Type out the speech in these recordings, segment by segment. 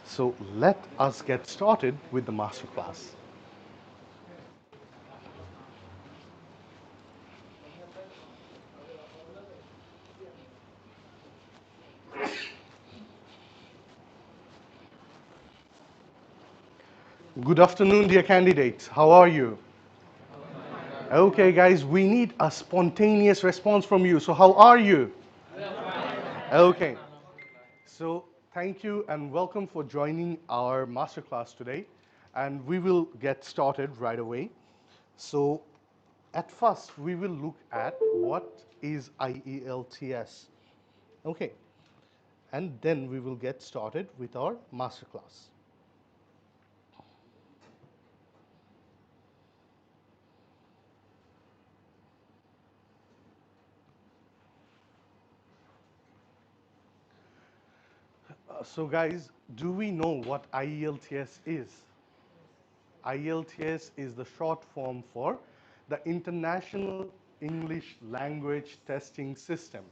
So let us get started with the masterclass. Good afternoon, dear candidates. How are you? Okay, guys, we need a spontaneous response from you. So how are you? Okay. So thank you and welcome for joining our masterclass today. And we will get started right away. So at first, we will look at what is IELTS. Okay. And then we will get started with our masterclass. So guys, do we know what IELTS is? IELTS is the short form for the International English Language Testing System.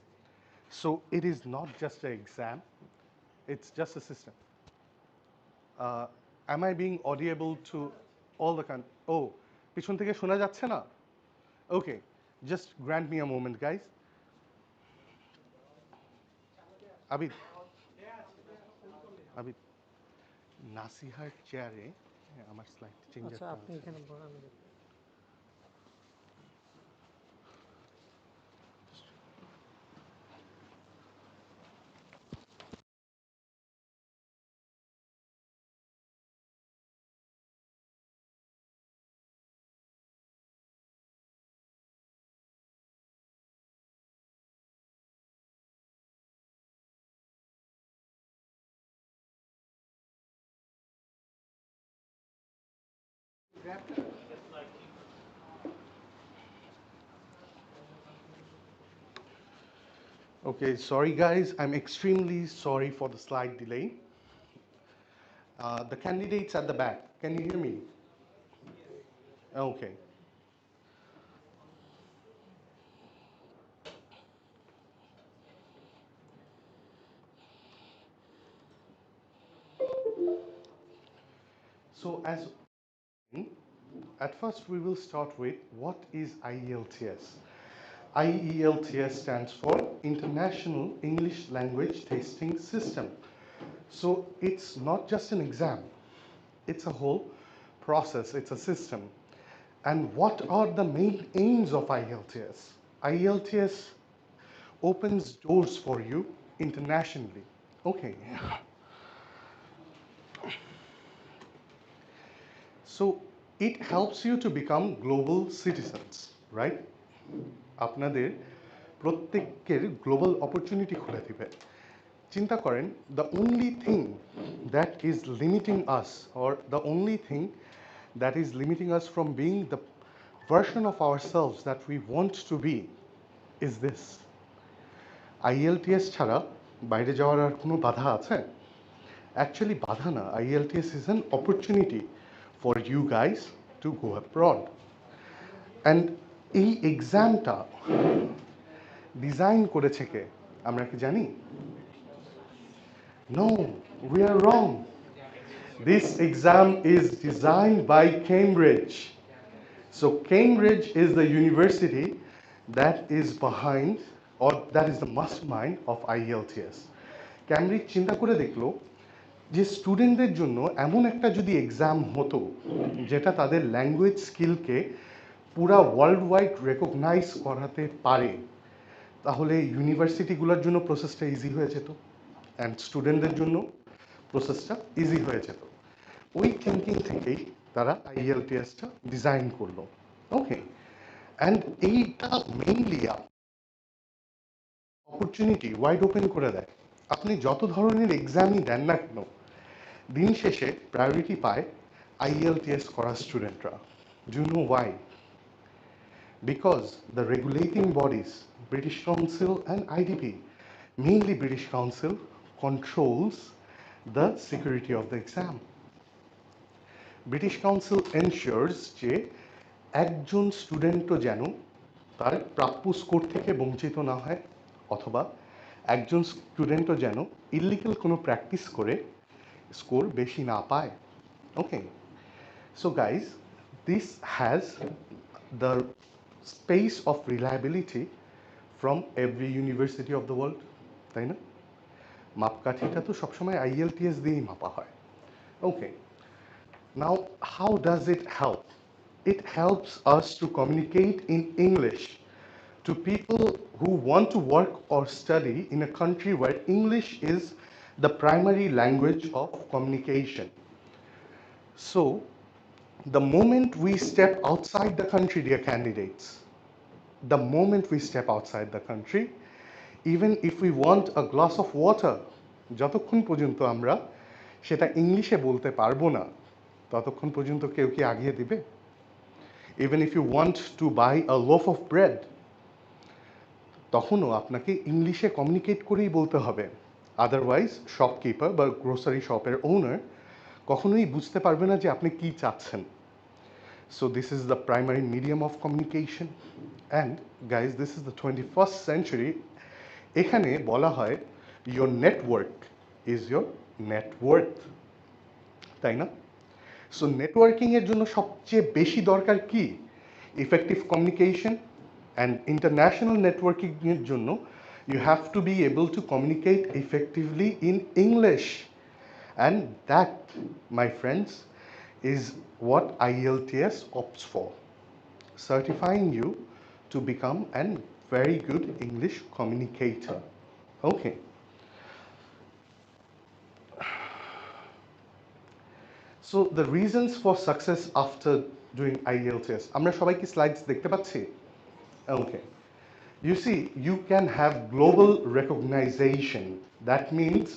So it is not just an exam, it's just a system. Am I being audible to all the oh, পিছন থেকে শোনা যাচ্ছে না? Okay, just grant me a moment, guys. Abid, Abid, নাসিহার চেয়ারে আমার slide চেঞ্জারটা আপনি আছে। এখানে বলেন। Okay, sorry guys, I'm extremely sorry for the slight delay. The candidates at the back, can you hear me? Okay. So at first we will start with what is IELTS. IELTS stands for International English Language Testing System. So it's not just an exam, it's a whole process, it's a system. And what are the main aims of IELTS? IELTS opens doors for you internationally. Okay. So it helps you to become global citizens, right? আপনাদের প্রত্যেকের global opportunity খুলে দিবে চিন্তা করেন the only thing that is limiting us or the only thing that is limiting us from being the version of ourselves that we want to be is this IELTS ছাড়া বাইরে যাওয়ার আর কোনো বাধা আছে Actually, Badhana, IELTS is an opportunity for you guys to go abroad. And এই এক্সামটা design করেছে কে আমরা কি জানি No, we are wrong. This exam is designed by Cambridge. So Cambridge is the university that is behind or that is the mastermind of IELTS. Cambridge চিন্তা করে দেখলো যে স্টুডেন্টদের জন্য এমন একটা যদি এক্সাম হতো যেটা তাদের ল্যাঙ্গুয়েজ স্কিলকে পুরা ওয়ার্ল্ড ওয়াইড রেকগনাইজ করাতে পারে তাহলে ইউনিভার্সিটিগুলোর জন্য প্রসেসটা ইজি হয়ে যেত অ্যান্ড স্টুডেন্টদের জন্য প্রসেসটা ইজি হয়ে যেত ওই থিঙ্কিং থেকেই তারা আইএলটিএসটা ডিজাইন করলো ওকে অ্যান্ড এইটা মেইনলি অপরচুনিটি ওয়াইড ওপেন করে দেয় আপনি যত ধরনের এক্সামই দেন না কেন দিন শেষে প্রায়োরিটি পায় IELTS করা স্টুডেন্টরা do no Y because the regulating bodies British Council and IDP mainly British Council controls the security of the exam British Council ensures যে একজন স্টুডেন্টও যেন তার প্রাপ্য স্কোর থেকে বঞ্চিত না হয় অথবা একজন স্টুডেন্টও যেন ইলিগাল কোনো প্র্যাকটিস করে স্কোর বেশি না পায়। Okay, so guys, this has the space of reliability from every university of the world, তাই না? মাপকাঠিটা তো সবসময় আইএলটিএস দিয়েই মাপা হয়। ওকে, now how does it help? It helps us to communicate in English to people who want to work or study in a country where English is the primary language of communication. So, the moment we step outside the country, dear candidates, the moment we step outside the country, even if we want a glass of water, যতক্ষণ পর্যন্ত আমরা সেটা ইংলিশে বলতে পারবো না, ততক্ষণ পর্যন্ত কেউ কি আগিয়ে দিবে? Even if you want to buy a loaf of bread, তখনও আপনাকে ইংলিশে কমিউনিকেট করেই বলতে হবে, আদারওয়াইজ শপকিপার বা গ্রোসারি শপের ওনার কখনোই বুঝতে পারবে না যে আপনি কি চাচ্ছেন। So this is the primary medium of communication, and guys, this is the 21st century. এখানে বলা হয় your network is your net worth, তাই না? সো নেটওয়ার্কিং এর জন্য সবচেয়ে বেশি দরকার কি? Effective communication. And international networking এর জন্য you have to be able to communicate effectively in English, and that, my friends, is what IELTS opts for, certifying you to become a very good English communicator. Okay. So the reasons for success after doing IELTS, আমরা সবাই কি slides দেখতে পাচ্ছি? Okay. You see, you can have global recognition. That means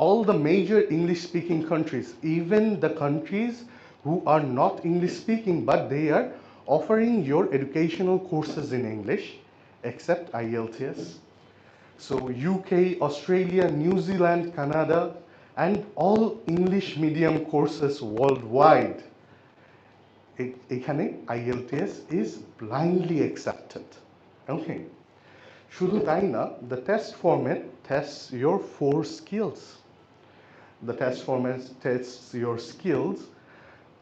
all the major English-speaking countries, even the countries who are not English-speaking, but they are offering your educational courses in English, except IELTS. So UK, Australia, New Zealand, Canada, and all English medium courses worldwide, এখানে IELTS is blindly accepted. Okay. শুধু তাই না, the test format tests your 4 skills. The test format tests your skills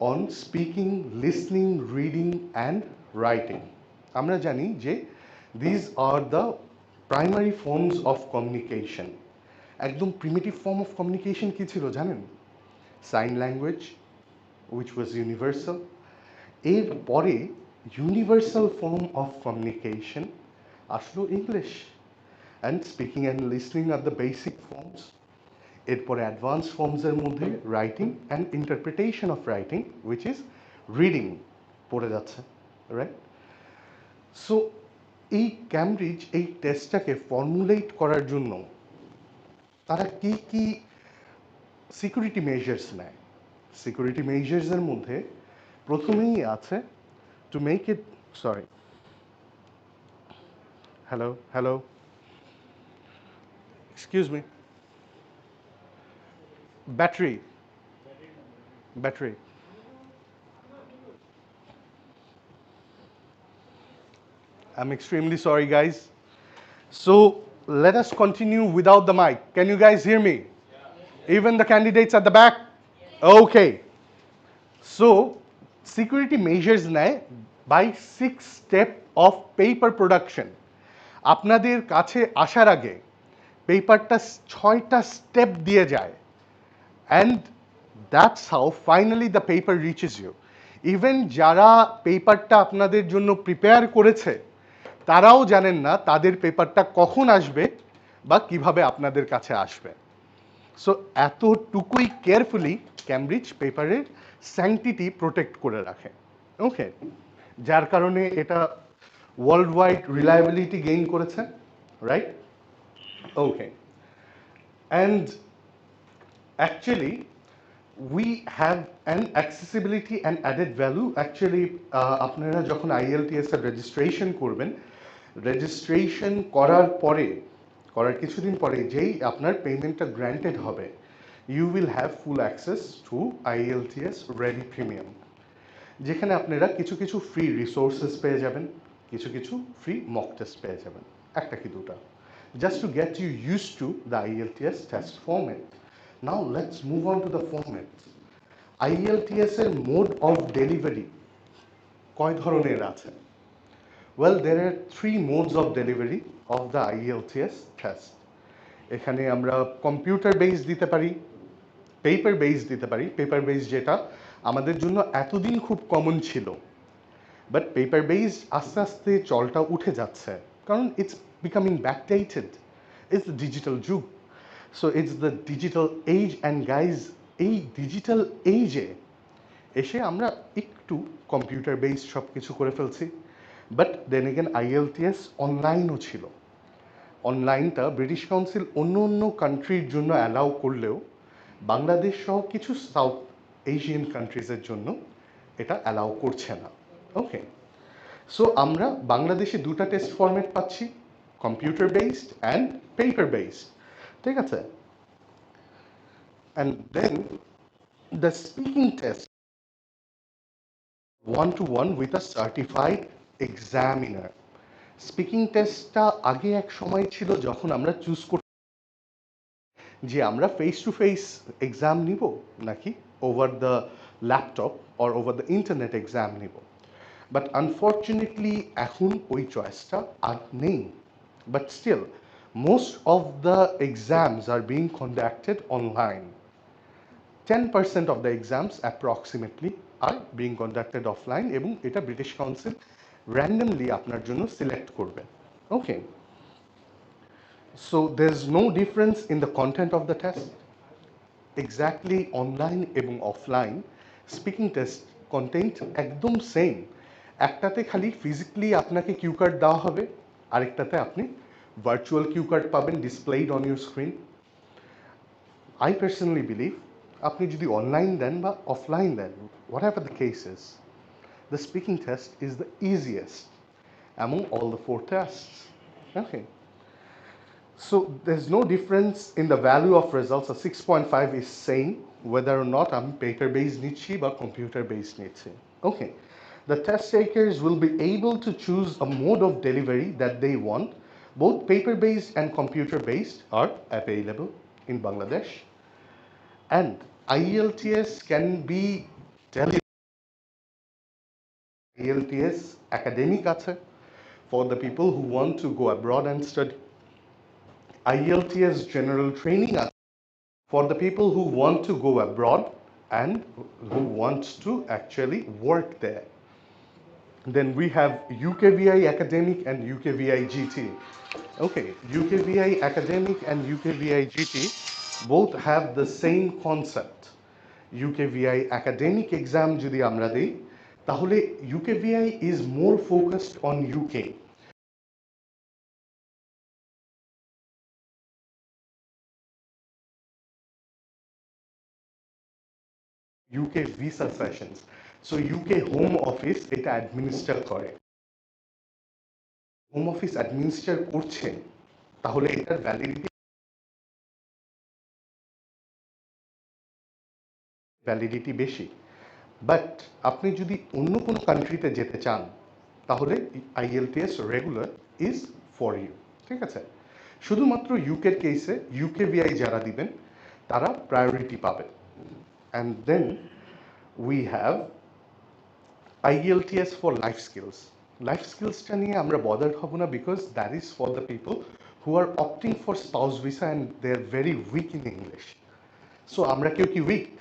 on speaking, listening, reading, and writing. আমরা জানি যে these are the primary forms of communication. একদম primitive form of communication কি ছিল জানেন? Sign language, which was universal. এরপরে universal form of communication আসলো English, and speaking and listening are the basic forms. এরপরে অ্যাডভান্স ফর্মসের মধ্যে writing and interpretation of writing, which is reading, পড়ে যাচ্ছে, right? So এই ক্যামব্রিজ এই টেস্টটাকে ফর্মুলেট করার জন্য তারা কি কি সিকিউরিটি মেজার্স নেয়? সিকিউরিটি মেজার্সের মধ্যে প্রথমেই আছে to make it, sorry, hello, excuse me, battery, I'm extremely sorry, guys. So let us continue without the mic. Can you guys hear me? Even the candidates at the back? Okay. So security measures নেয় by 6 step of paper production. আপনাদের কাছে আসার আগে পেপারটা 6টা step দিয়ে যায়, and that's how finally the paper reaches you. Even যারা পেপারটা আপনাদের জন্য প্রিপেয়ার করেছে তারাও জানেন না তাদের পেপারটা কখন আসবে বা কিভাবে আপনাদের কাছে আসবে। সো এতটুকুই কেয়ারফুলি ক্যামব্রিজ পেপারের স্যাংটিটি প্রোটেক্ট করে রাখে। ওকে, যার কারণে এটা ওয়ার্ল্ড ওয়াইড রিলায়েবিলিটি গেইন করেছে, right? Okay, and actually we have an accessibility and added value. Actually আপনারা যখন IELTS এর রেজিস্ট্রেশন করবেন, রেজিস্ট্রেশন করার কিছুদিন পরে যেই আপনার পেমেন্টটা গ্র্যান্টেড হবে, you will have full access to IELTS Ready Premium, যেখানে আপনারা কিছু কিছু ফ্রি রিসোর্সেস পেয়ে যাবেন, কিছু কিছু ফ্রি মক টেস্ট পেয়ে যাবেন, 1টা কি 2টা, just to get you used to the IELTS test format. Now let's move on to the format. IELTS এর mode of delivery কয় ধরনের আছে? Well, there are three modes of delivery of the IELTS test. এখানে আমরা computer base দিতে পারি, paper base দিতে পারি। পেপার বেস যেটা আমাদের জন্য এতদিন খুব কমন ছিল, বাট পেপার বেস আস্তে আস্তে চলটা উঠে যাচ্ছে, কারণ it's becoming backdated. It's the digital যুগ, so it's the digital age and guys এই ডিজিটাল এজে এসে আমরা একটু কম্পিউটার বেসড সব কিছু করে ফেলছি। বাট দেন এগেন IELTS অনলাইনও ছিল। অনলাইনটা ব্রিটিশ কাউন্সিল অন্য অন্য কান্ট্রির জন্য অ্যালাউ করলেও বাংলাদেশ সহ কিছু সাউথ এশিয়ান কান্ট্রিজের জন্য এটা অ্যালাউ করছে না। ওকে, সো আমরা বাংলাদেশে দুটা টেস্ট ফরম্যাট পাচ্ছি, computer based and paper based. ঠিক আছে, and then the speaking test one-to-one with a certified examiner. Speaking টেস্টটা আগে এক সময় ছিল যখন আমরা চুজ করতে যে আমরা ফেস টু ফেস এক্সাম নিব নাকি over the laptop or over the internet exam নিব, বাট আনফর্চুনেটলি এখন ওই চয়েসটা আর নেই। But still most of the exams are being conducted online. 10% of the exams approximately are being conducted offline এবং এটা ব্রিটিশ কাউন্সিল randomly আপনার জন্য সিলেক্ট করবে। ওকে, so there's no difference in the content of the test. Exactly online এবং offline speaking test content একদম same. একটাতে খালি physically আপনাকে কিউ কার্ড দেওয়া হবে, আরেকটাতে আপনি ভার্চুয়াল কিউ কার্ড পাবেন displayed on your screen. I personally believe আপনি যদি অনলাইন দেন বা অফলাইন দেন, whatever the case is, the speaking test is the easiest among all the four tests. Okay, so there's no difference in the value of results. A 6.5 is same whether or not I'm paper based নিচ্ছি বা computer based নিচ্ছি. Okay, the test takers will be able to choose a mode of delivery that they want. Both paper based and computer based are available in Bangladesh. And IELTS can be delivered. IELTS academic আছে for the people who want to go abroad and study. IELTS general training আছে for the people who want to go abroad and who want to actually work there. Then we have UKVI academic and UKVI GT. Okay, UKVI academic and UKVI GT both have the same concept. UKVI academic exam যদি আমরা দিই তাহলে UKVI is more focused on UK. UK visa sessions. So UK Home Office এটা administer করে। Home Office administer করছে তাহলে এটার validity বেশি। বাট আপনি যদি অন্য কোনো কান্ট্রিতে যেতে চান তাহলে IELTS regular is for you. ঠিক আছে, শুধুমাত্র ইউকের কেসে UKVI যারা দিবেন তারা প্রায়োরিটি পাবেন। And then we have IELTS for life skills. Life স্কিলসটা নিয়ে আমরা বদার্ড হব না, because that is for the people who are opting for spouse visa and they are very weak in English. So আমরা কেউ কি weak?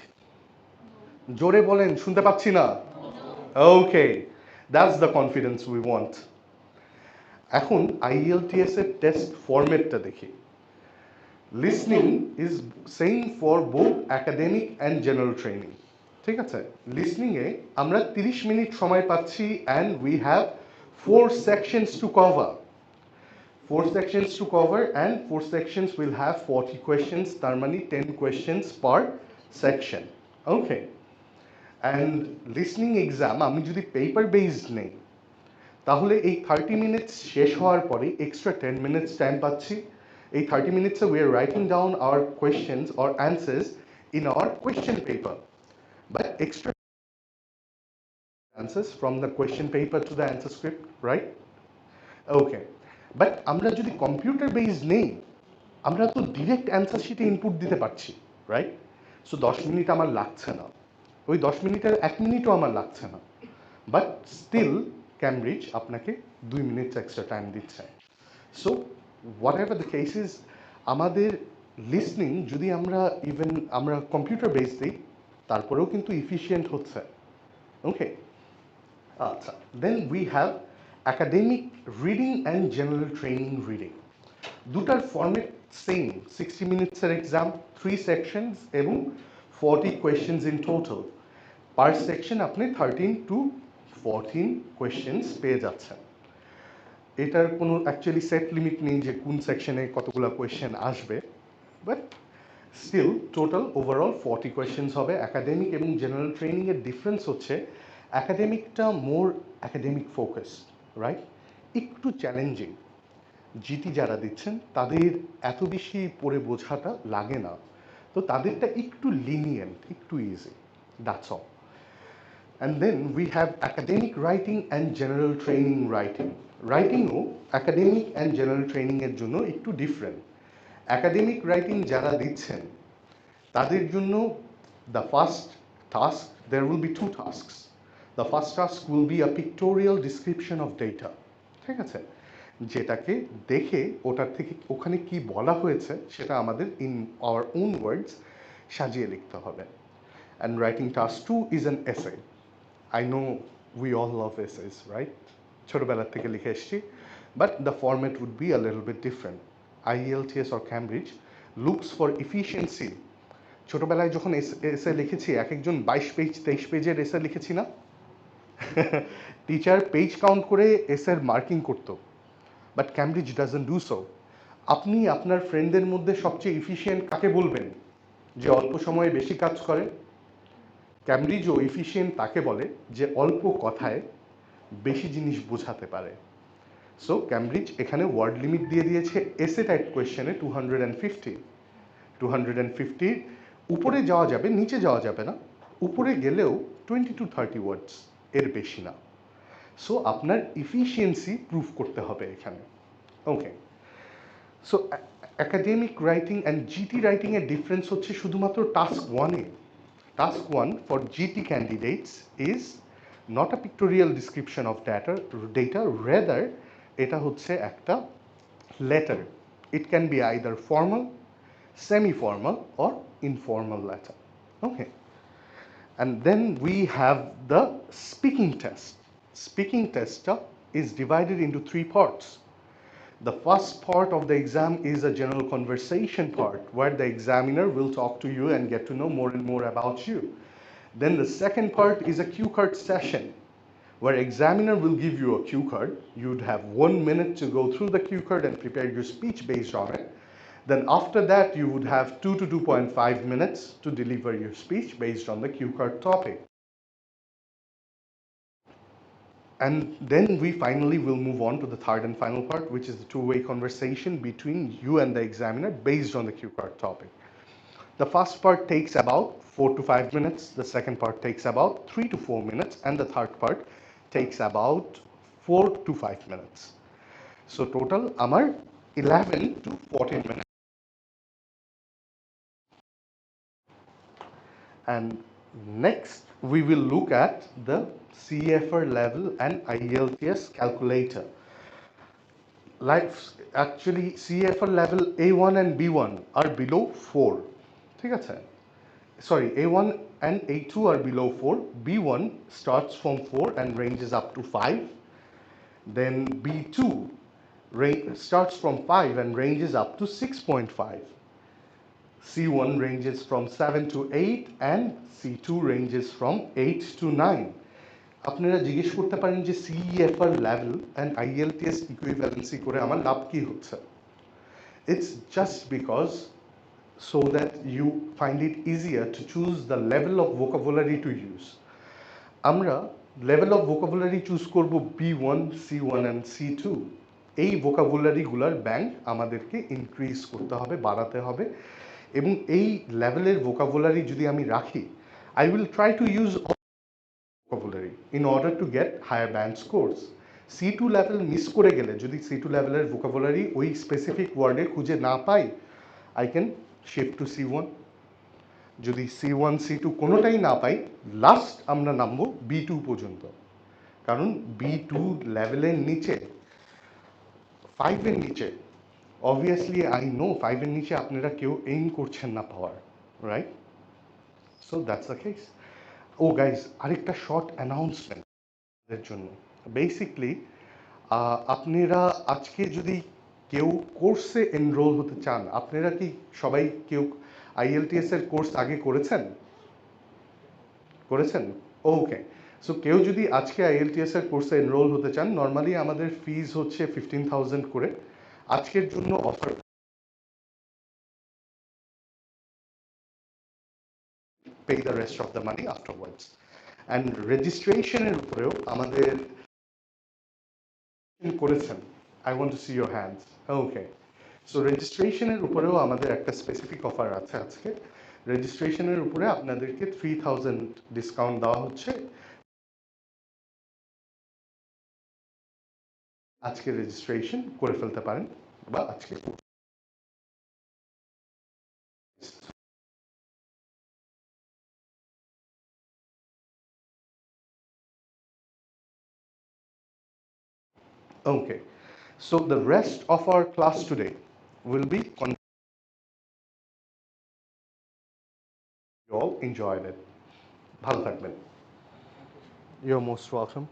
জোরে বলেন, শুনতে পাচ্ছি না। Okay, that's the confidence we want. এখন IELTS এর টেস্ট ফরম্যাটটা দেখি। Listening is same for both academic and general training. ঠিক আছে, লিসনিংয়ে আমরা 30 মিনিট সময় পাচ্ছি and we have 4 sections to cover. 4 sections to cover and 4 sections will have 40 questions, তার মানে 10 questions per section. Okay, and listening exam আমি যদি paper based নেই তাহলে এই 30 মিনিটস শেষ হওয়ার পরে এক্সট্রা 10 মিনিটস টাইম পাচ্ছি। এই 30 মিনিটসে we are writing down our questions or answers in our question paper, but extra answers from the question paper to the answer script, right? Okay, but আমরা যদি কম্পিউটার বেসড নেই আমরা তো direct answer শিটে input দিতে পারছি। Right? So 10 minute আমার লাগছে না, ওই 10 মিনিটের 1 মিনিটও আমার লাগছে না, বাট স্টিল ক্যামব্রিজ আপনাকে 2 মিনিট এক্সট্রা টাইম দিচ্ছে। So what ever the cases, আমাদের লিসনিং যদি আমরা কম্পিউটার বেস দিই, তারপরেও কিন্তু ইফিশিয়েন্ট হচ্ছে। ওকে, আচ্ছা, then we have academic reading and general training reading. দুটার ফর্মেট সেম, 60 মিনিটসের এক্সাম, 3 সেকশনস এবং 40 questions in total. Per section আপনি 13 to 14 কোয়েশ্চেন্স পেয়ে যাচ্ছেন। এটার কোনো অ্যাকচুয়ালি সেট লিমিট নেই যে কোন সেকশনে কতগুলো কোয়েশ্চেন আসবে, but still total overall 40 questions হবে। অ্যাকাডেমিক এবং জেনারেল ট্রেনিংয়ের ডিফারেন্স হচ্ছে অ্যাকাডেমিকটা মোর অ্যাকাডেমিক ফোকাস, রাইট, একটু চ্যালেঞ্জিং। জিটি যারা দিচ্ছেন তাদের এত বেশি পড়ে বোঝাটা লাগে না, তো তাদেরটা একটু লিনিয়েন্ট, একটু easy, that's all. And then we have academic writing and general training writing. রাইটিংও একাডেমিক অ্যান্ড জেনারেল ট্রেনিংয়ের জন্য একটু ডিফারেন্ট। একাডেমিক রাইটিং যারা দিচ্ছেন তাদের জন্য the first task, there will be 2 tasks. The first task will be a pictorial description of data, ঠিক আছে, যেটাকে দেখে ওটার থেকে ওখানে কি বলা হয়েছে সেটা আমাদের in our own words সাজিয়ে লিখতে হবে। And writing task 2 is an essay. I know we all love essays, right? ছোটবেলার থেকে লিখে এসেছি, but the format would be a little bit different. IELTS or Cambridge looks for efficiency. ছোটবেলায় যখন এসে লিখেছি, এক একজন 22 পেজ 23 পেজের এসে লিখেছি না, টিচার পেজ কাউন্ট করে এসের মার্কিং করতো, but Cambridge doesn't do so. আপনি আপনার ফ্রেন্ডদের মধ্যে সবচেয়ে ইফিশিয়েন্ট কাকে বলবেন, যে অল্প সময়ে বেশি কাজ করে? ক্যামব্রিজও ইফিশিয়েন্ট তাকে বলে যে অল্প কথায় বেশি জিনিস বোঝাতে পারে। সো ক্যামব্রিজ এখানে ওয়ার্ড লিমিট দিয়ে দিয়েছে এসে টাইপ কোয়েশ্চেনে 250। 250 উপরে যাওয়া যাবে, নিচে যাওয়া যাবে না, উপরে গেলেও 20 to 30 ওয়ার্ডস, এর বেশি না। সো আপনার ইফিশিয়েন্সি প্রুভ করতে হবে এখানে। Okay, so academic writing and GT রাইটিংয়ের ডিফারেন্স হচ্ছে শুধুমাত্র টাস্ক 1-এ। Task 1 for GT candidates is not a pictorial description of data, rather এটা হচ্ছে একটা letter. It can be either formal, semi-formal or informal letter. Okay. And then we have the speaking test. Speaking test is divided into 3 parts. The first part of the exam is a general conversation part, where the examiner will talk to you and get to know more and more about you. Then the second part is a cue card session, where examiner will give you a cue card. You'd have 1 minute to go through the cue card and prepare your speech based on it. Then after that, you would have 2 to 2.5 minutes to deliver your speech based on the cue card topic. And then we finally will move on to the third and final part, which is the two-way conversation between you and the examiner based on the cue card topic. The first part takes about 4 to 5 minutes, the second part takes about 3 to 4 minutes, and the third part takes about 4 to 5 minutes. So total amar 11 to 14 minutes. And next we will look at the CFR level and IELTS calculator. Like actually CFR level A1 and B1 are below 4, ঠিক আছে, sorry, A1 and A2 are below 4, B1 starts from 4 and ranges up to 5, then B2 starts from 5 and ranges up to 6.5, C1 ranges from 7 to 8 and C2 ranges from 8 to 9. আপনারা জিজ্ঞেস করতে পারেন যে CEFR level and IELTS equivalency করে আমার লাভ কি হচ্ছে? It's just because so that you find it easier to choose the level of vocabulary to use. আমরা level of vocabulary choose করব B1, C1 and C2. এই vocabulary-গুলোর ব্যাংক আমাদেরকে increase করতে হবে, বাড়াতে হবে, এবং এই লেভেলের vocabulary যদি আমি রাখি, I will try to use vocabulary in order to get higher band scores. C2 level miss করে গেলে, যদি C2 level-এর vocabulary ওই স্পেসিফিক ওয়ার্ডে খুঁজে না পাই, I can shift to C1. যদি C1 C2 কোনোটাই না পাই, লাস্ট আমরা নামবো B2 পর্যন্ত। কারণ B2 লেভেলের নিচে, 5 এর নিচে, অবভিয়াসলি আই নো 5 এর নিচে আপনারা কেউ এইম করছেন না পাওয়ার, right? So that's the case. Oh guys, আরেকটা শর্ট অ্যানাউন্সমেন্ট এর জন্য। বেসিকলি আপনারা আজকে যদি কেউ কোর্সে এনরোল হতে চান, আপনারা কি সবাই কেউ IELTS এর কোর্স আগে করেছেন? করেছেন? ওকে। সো কেউ যদি আজকে IELTS এর কোর্সে এনরোল হতে চান, নর্মালি আমাদের ফিজ হচ্ছে 15,000 করে। আজকের জন্য offer, pay the rest of the money afterwards. And রেজিস্ট্রেশনের উপরেও আমাদের করেছেন। I want to see your hands. Okay. So রেজিস্ট্রেশনের উপরেও আমাদের একটা স্পেসিফিক অফার আছে আজকে। রেজিস্ট্রেশনের উপরে আপনাদেরকে 3,000 ডিসকাউন্ট দেওয়া হচ্ছে। আজকে রেজিস্ট্রেশন করে ফেলতে পারেন, বা আজকে। Okay. So the rest of our class today will be you all enjoyed it. ভালো থাকবেন। You're most welcome.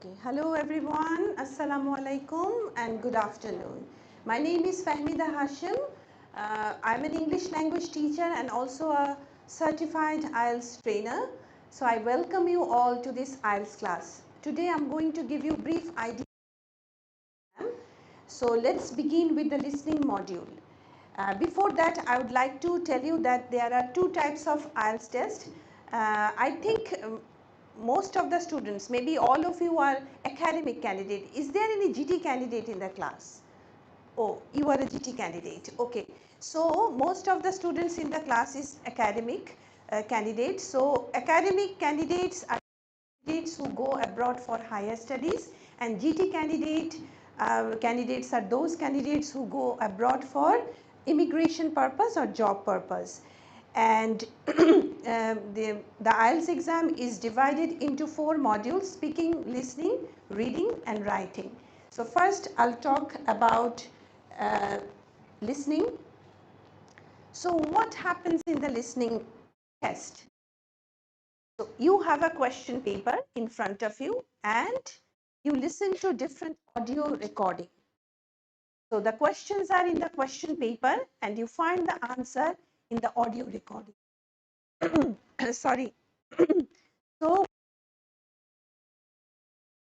Okay, hello everyone, Assalamu alaikum and good afternoon. My name is Fahmida Hashim. I'm an English language teacher and also a certified IELTS trainer. So I welcome you all to this IELTS class. Today I'm going to give you brief idea. So let's begin with the listening module. Before that, I would like to tell you that there are two types of IELTS test. I think most of the students, maybe all of you are academic candidate. Is there any GT candidate in the class? Oh, you are a GT candidate. Okay. So most of the students in the class is academic candidates. So academic candidates are candidates who go abroad for higher studies, and GT candidates are those candidates who go abroad for immigration purpose or job purpose. And the IELTS exam is divided into 4 modules: speaking, listening, reading and writing. So first I'll talk about listening. So what happens in the listening test? So you have a question paper in front of you and you listen to different audio recording. So the questions are in the question paper and you find the answer in the audio recording. Sorry. So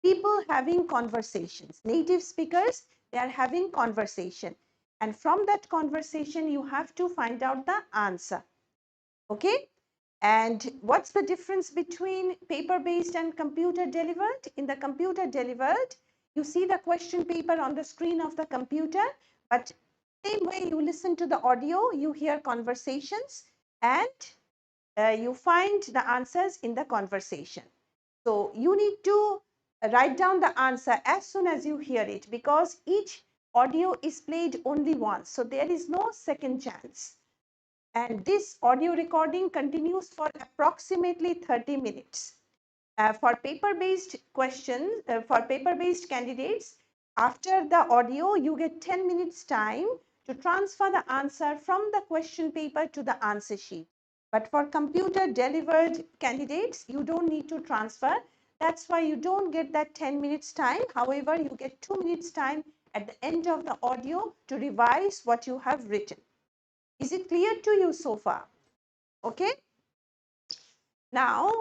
people having conversations, native speakers, they are having conversation. And from that conversation, you have to find out the answer. Okay. And what's the difference between paper-based and computer-delivered? In the computer-delivered, you see the question paper on the screen of the computer, but same way you listen to the audio, you hear conversations, and you find the answers in the conversation. So you need to write down the answer as soon as you hear it, because each audio is played only once. So there is no second chance. And this audio recording continues for approximately 30 minutes. For paper-based questions, for paper-based candidates, after the audio, you get 10 minutes time to transfer the answer from the question paper to the answer sheet. But for computer-delivered candidates, you don't need to transfer. That's why you don't get that 10 minutes time. However, you get 2 minutes time at the end of the audio to revise what you have written. Is it clear to you so far? Okay. Now,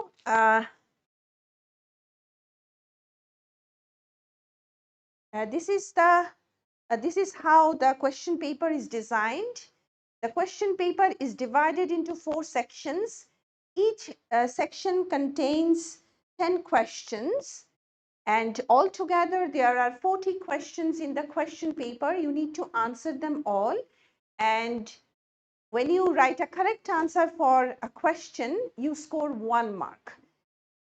this is how the question paper is designed. The question paper is divided into 4 sections. Each section contains 10 questions, and altogether there are 40 questions in the question paper. You need to answer them all, and when you write a correct answer for a question, you score 1 mark.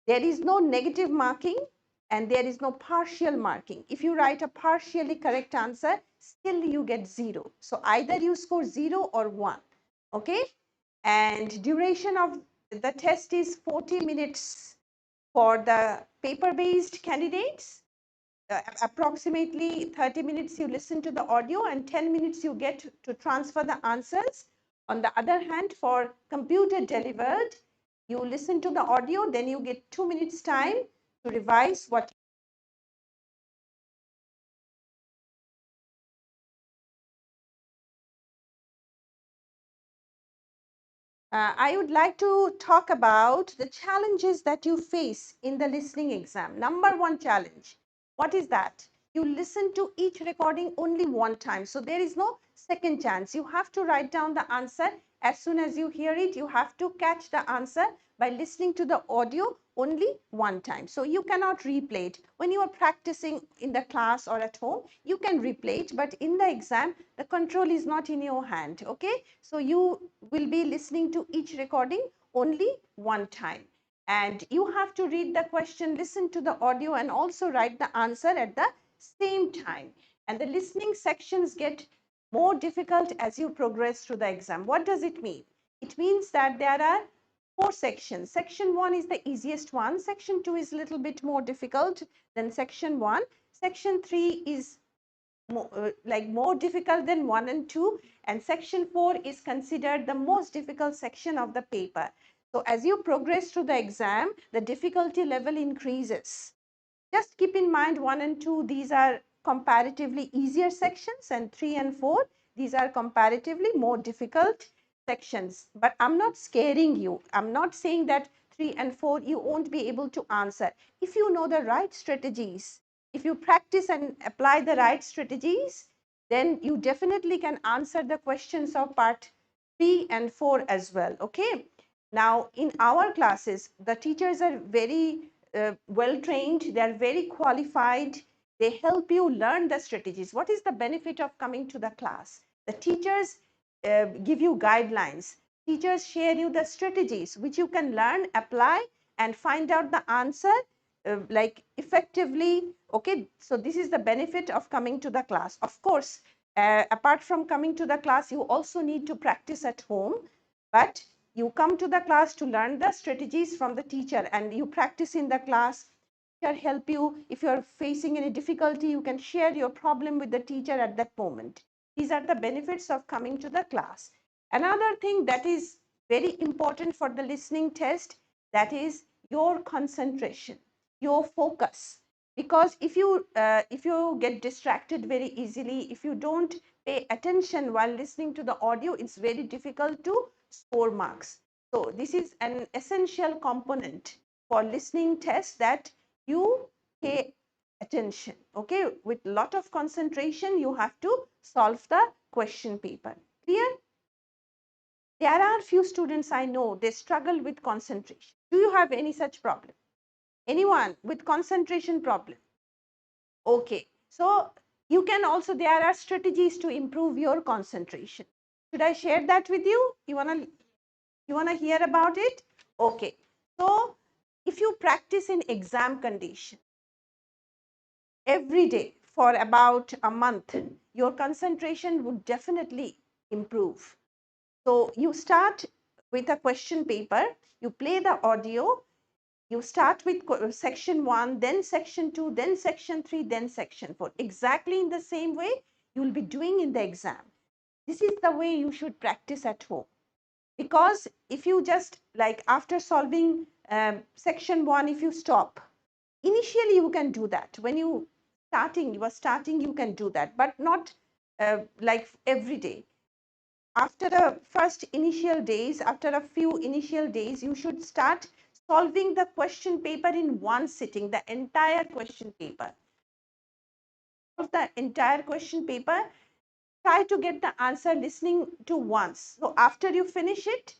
There is no negative marking and there is no partial marking. If you write a partially correct answer, still you get 0. So either you score 0 or 1. Okay. And duration of the test is 40 minutes for the paper-based candidates. Approximately 30 minutes you listen to the audio and 10 minutes you get to transfer the answers. On the other hand, for computer delivered, you listen to the audio, then you get 2 minutes time to revise what. I would like to talk about the challenges that you face in the listening exam. Number 1 challenge. What is that? You listen to each recording only 1 time. So there is no second chance. You have to write down the answer as soon as you hear it. You have to catch the answer by listening to the audio only 1 time. So you cannot replay it. When you are practicing in the class or at home, you can replay it, but in the exam, the control is not in your hand. Okay. So you will be listening to each recording only 1 time. And you have to read the question, listen to the audio, and also write the answer at the same time. And the listening sections get more difficult as you progress through the exam. What does it mean? It means that there are 4 sections. Section 1 is the easiest one. Section 2 is a little bit more difficult than section 1. Section 3 is more difficult than 1 and 2, and section 4 is considered the most difficult section of the paper. So as you progress through the exam, the difficulty level increases. Just keep in mind 1 and 2, these are comparatively easier sections, and 3 and 4, these are comparatively more difficult sections. But I'm not scaring you. I'm not saying that 3 and 4 you won't be able to answer. If you know the right strategies, if you practice and apply the right strategies, then you definitely can answer the questions of part 3 and 4 as well. Okay. Now, in our classes, the teachers are very well trained, they are very qualified, they help you learn the strategies. What is the benefit of coming to the class? The teachers give you guidelines, teachers share you the strategies which you can learn, apply, and find out the answer like effectively. Okay, so this is the benefit of coming to the class. Of course, apart from coming to the class, you also need to practice at home, but you come to the class to learn the strategies from the teacher, and you practice in the class. Teacher help you. If you are facing any difficulty, you can share your problem with the teacher at that moment. These are the benefits of coming to the class. Another thing that is very important for the listening test, that is your concentration, your focus. Because if you get distracted very easily, if you don't pay attention while listening to the audio, it's very difficult to score marks. So this is an essential component for listening tests, that you pay attention. Okay, with lot of concentration, you have to solve the question paper. Clear? There are few students I know, they struggle with concentration. Do you have any such problem? Anyone with concentration problem? Okay, so you can also, there are strategies to improve your concentration. Should I share that with you? You wanna hear about it? Okay, so if you practice in exam condition every day for about a month, your concentration would definitely improve. So you start with a question paper, you play the audio, you start with section 1, then section 2, then section 3, then section 4. Exactly in the same way you will be doing in the exam. This is the way you should practice at home. Because if you just like after solving section 1, if you stop, initially you can do that. When you are starting, you can do that, but not like every day. After the first initial days, after a few initial days, you should start solving the question paper in one sitting, the entire question paper. Of the entire question paper, try to get the answer listening to once. So after you finish it,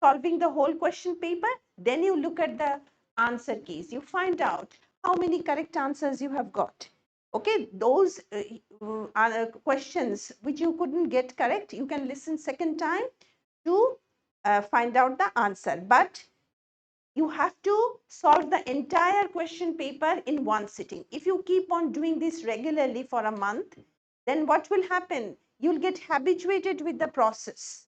solving the whole question paper, then you look at the answer keys. You find out how many correct answers you have got. Okay, those questions which you couldn't get correct, you can listen second time to find out the answer. But you have to solve the entire question paper in one sitting. If you keep on doing this regularly for a month, then what will happen? You'll get habituated with the process.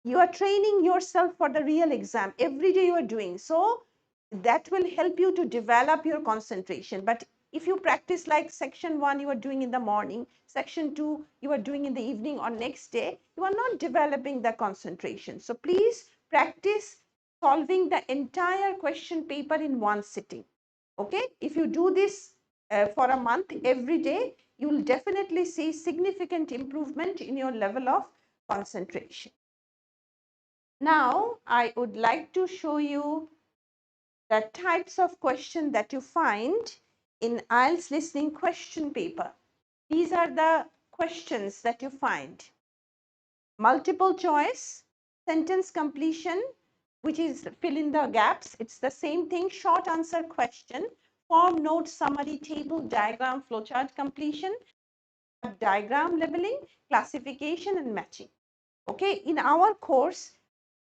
You are training yourself for the real exam. Every day you are doing. So that will help you to develop your concentration. But if you practice like section 1 you are doing in the morning, section 2 you are doing in the evening or next day, you are not developing the concentration. So please practice solving the entire question paper in one sitting. Okay, if you do this for a month every day, you will definitely see significant improvement in your level of concentration. Now, I would like to show you the types of question that you find in IELTS listening question paper. These are the questions that you find. Multiple choice, sentence completion, which is fill in the gaps. It's the same thing, short answer question, form, note, summary, table, diagram, flowchart completion, diagram labeling, classification, and matching. Okay, in our course,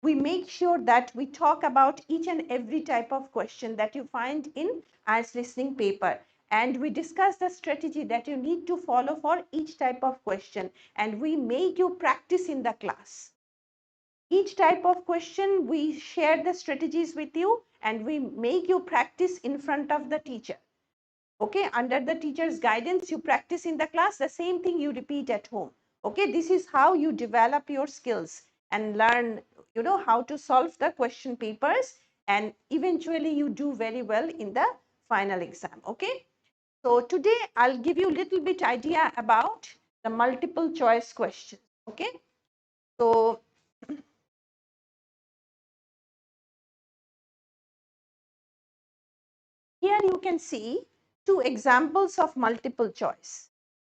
we make sure that we talk about each and every type of question that you find in IELTS listening paper. And we discuss the strategy that you need to follow for each type of question. And we make you practice in the class. Each type of question, we share the strategies with you and we make you practice in front of the teacher. Okay, under the teacher's guidance, you practice in the class, the same thing you repeat at home. Okay, this is how you develop your skills and learn, how to solve the question papers, and eventually you do very well in the final exam. Okay. So today I'll give you a little bit idea about the multiple choice questions. Okay. So here you can see two examples of multiple choice.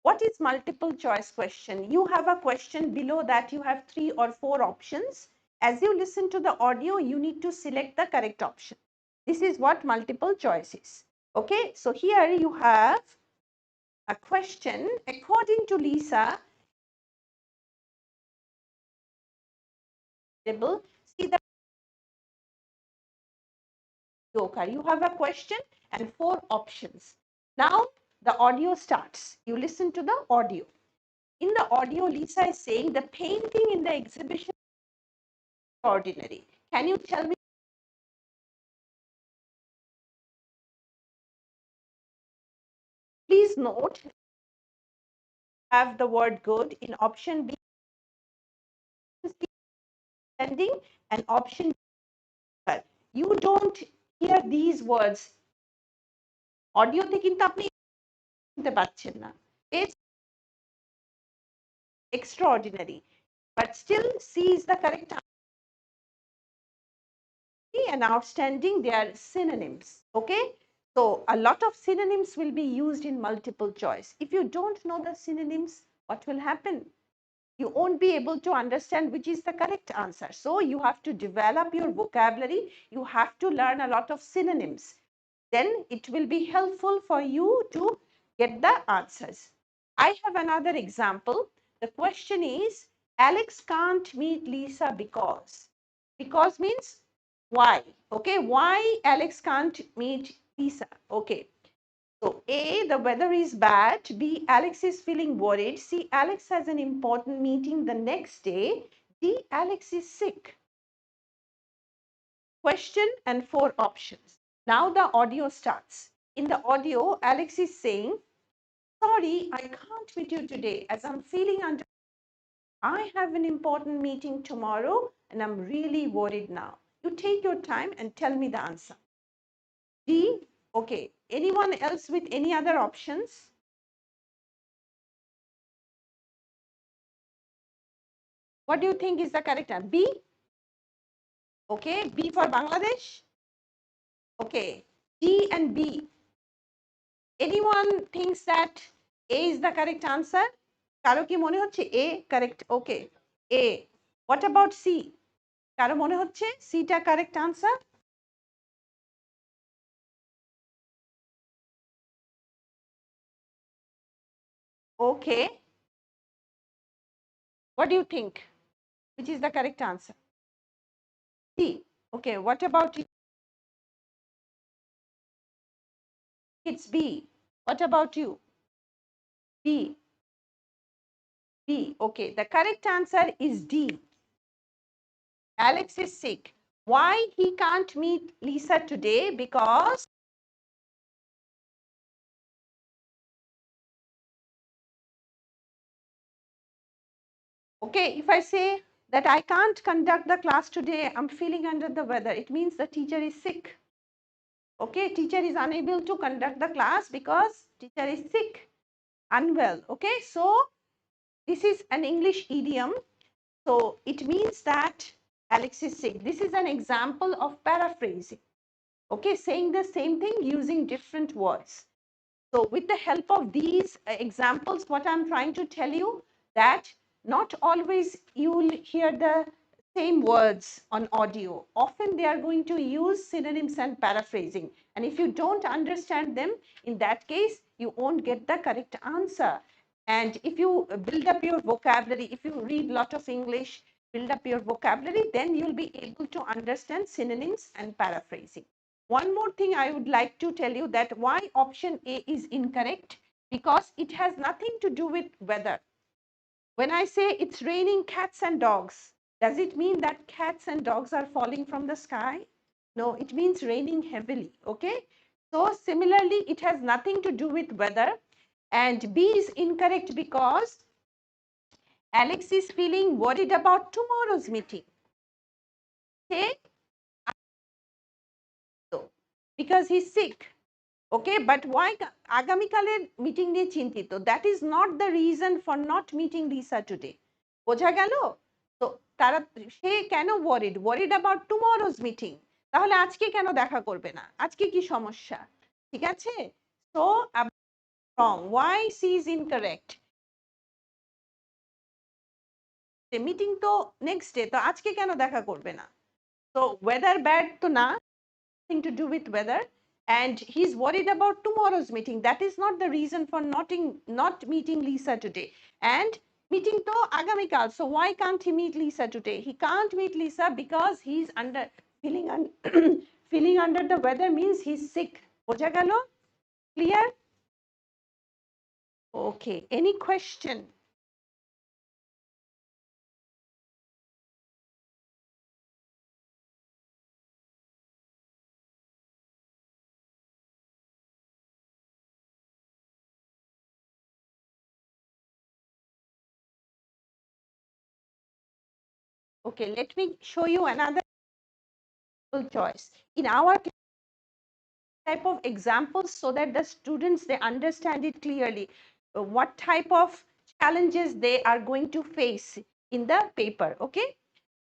What is multiple choice question? You have a question, below that you have 3 or 4 options. As you listen to the audio, you need to select the correct option. This is what multiple choice is. Okay, so here you have a question. According to Lisa, see the joker. You have a question and 4 options. Now the audio starts. You listen to the audio. In the audio, Lisa is saying the painting in the exhibition is extraordinary. Can you tell me? Please note, have the word good in option B, standing, and option D. You don't hear these words. অডিওতে কিন্তু আপনি শুনতে পাচ্ছেন না। It's extraordinary, but still C is the correct answer. And outstanding, they are synonyms. Okay, so a lot of synonyms will be used in multiple choice. If you don't know the synonyms, what will happen? You won't be able to understand which is the correct answer. So you have to develop your vocabulary. You have to learn a lot of synonyms. Then it will be helpful for you to get the answers. I have another example. The question is, Alex can't meet Lisa because. Because means why? Okay, why Alex can't meet Lisa? Okay. So A, the weather is bad. B, Alex is feeling worried. C, Alex has an important meeting the next day. D, Alex is sick. Question and 4 options. Now the audio starts. In the audio, Alex is saying, sorry, I can't meet you today as I'm feeling under. I have an important meeting tomorrow and I'm really worried now. You take your time and tell me the answer. D, okay. Anyone else with any other options? What do you think is the correct answer? B? Okay, B for Bangladesh. Okay, D and B. Anyone thinks that A is the correct answer? কারো কি মনে হচ্ছে A correct? Okay, A. What about C? কারো মনে হচ্ছে C টা correct answer? Okay. What do you think? Which is the correct answer? C. Okay, what about you? It's B. What about you? B. B. Okay, the correct answer is D. Alex is sick. Why he can't meet Lisa today? Because okay, if I say that I can't conduct the class today, I'm feeling under the weather, it means the teacher is sick. Okay, teacher is unable to conduct the class because teacher is sick, unwell. Okay, so this is an English idiom. So it means that Alex is sick. This is an example of paraphrasing. Okay, saying the same thing using different words. So with the help of these examples, what I'm trying to tell you, that not always you will hear the same words on audio. Often they are going to use synonyms and paraphrasing. And if you don't understand them, in that case, you won't get the correct answer. And if you build up your vocabulary, if you read a lot of English, build up your vocabulary, then you'll be able to understand synonyms and paraphrasing. One more thing I would like to tell you, that why option A is incorrect, because it has nothing to do with weather. When I say it's raining cats and dogs, does it mean that cats and dogs are falling from the sky? No, it means raining heavily. Okay. So similarly, it has nothing to do with weather. And B is incorrect because Alex is feeling worried about tomorrow's meeting. Okay. So because he's sick. Okay, but why আগামীকালের meeting নিয়ে চিন্তিত? That is not the reason for not meeting Lisa today. বোঝা গেল? তো তারা সে কেন worried about tomorrow's meeting. তাহলে আজকে কেন দেখা করবে না? আজকে কি সমস্যা? ঠিক আছে? So wrong. Why C is incorrect? Meeting তো নেক্সট ডে, তো আজকে কেন দেখা করবে না? তো ওয়েদার ব্যাড তো না, to do with weather, and he's worried about tomorrow's meeting. That is not the reason for not meeting Lisa today. And meeting to agamikal, so why can't he meet Lisa today? He can't meet Lisa because he's feeling feeling under the weather means he's sick. Boja gelo? Clear? Okay, any question? Okay, let me show you another choice. In our type of examples so that the students, they understand it clearly, what type of challenges they are going to face in the paper. Okay,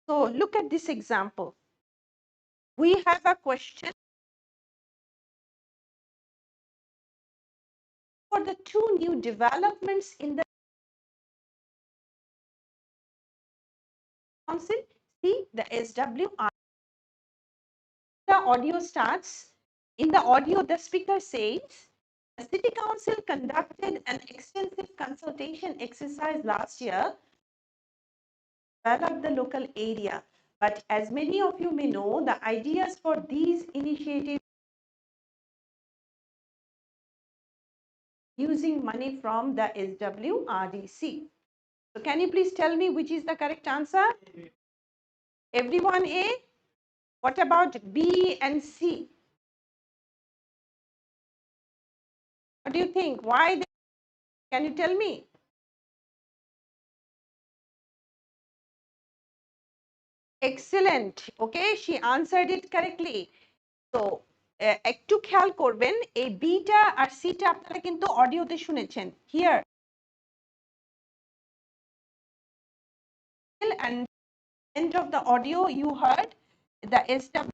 so look at this example. We have a question for the two new developments in the council. See the SWR. The audio starts. In the audio, the speaker says, the City Council conducted an extensive consultation exercise last year to develop the local area. But as many of you may know, the ideas for these initiatives using money from the SWRDC. So can you please tell me which is the correct answer? Everyone A? What about B and C? What do you think? Why? Can you tell me? Excellent. Okay, she answered it correctly. So একটু খেয়াল করবেন এই beta আর সিটা আপনারা কিন্তু অডিওতে শুনেছেন here and end of the audio you heard the SW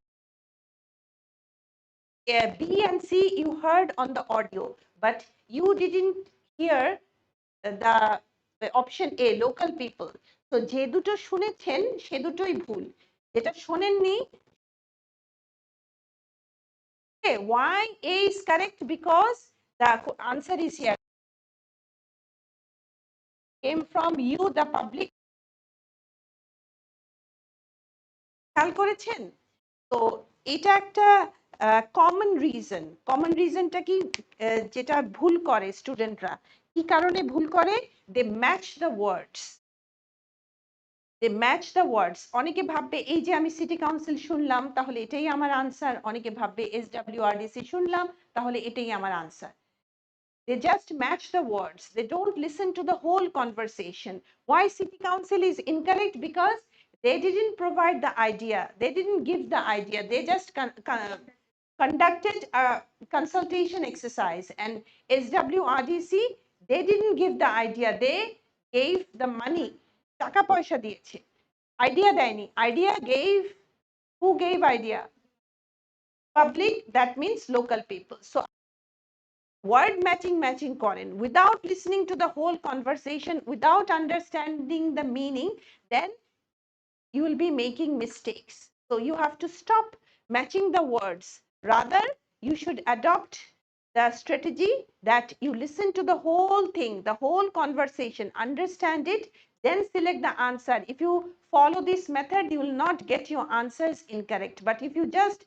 B and C you heard on the audio, but you didn't hear the option A, local people. So যে দুটো শুনেছেন সে দুটোই ভুল, যেটা শোনেননি। Okay, why A is correct? Because the answer is here, came from you, the public. খেয়াল করেছেন? তো এটা একটা কমন রিজনটা কি যেটা ভুল করে স্টুডেন্টরা, কি কারণে ভুল করে? দে ম্যাচ দ্য ওয়ার্ডস। অনেকে ভাববে এই যে আমি সিটি কাউন্সিল শুনলাম তাহলে এটাই আমার আনসার, অনেকে ভাববে SWRDC শুনলাম তাহলে এটাই আমার answer. They just match the words. They don't listen to the whole conversation. Why city council is incorrect? Because they didn't provide the idea. They didn't give the idea. They just conducted a consultation exercise. And SWRDC, they didn't give the idea. They gave the money. Taka paisa diyeche. Idea দেয়নি. Idea gave, who gave idea? Public, that means local people. So word matching করেন without listening to the whole conversation, without understanding the meaning, then you will be making mistakes. So you have to stop matching the words. Rather, you should adopt the strategy that you listen to the whole thing, the whole conversation, understand it, then select the answer. If you follow this method, you will not get your answers incorrect. But if you just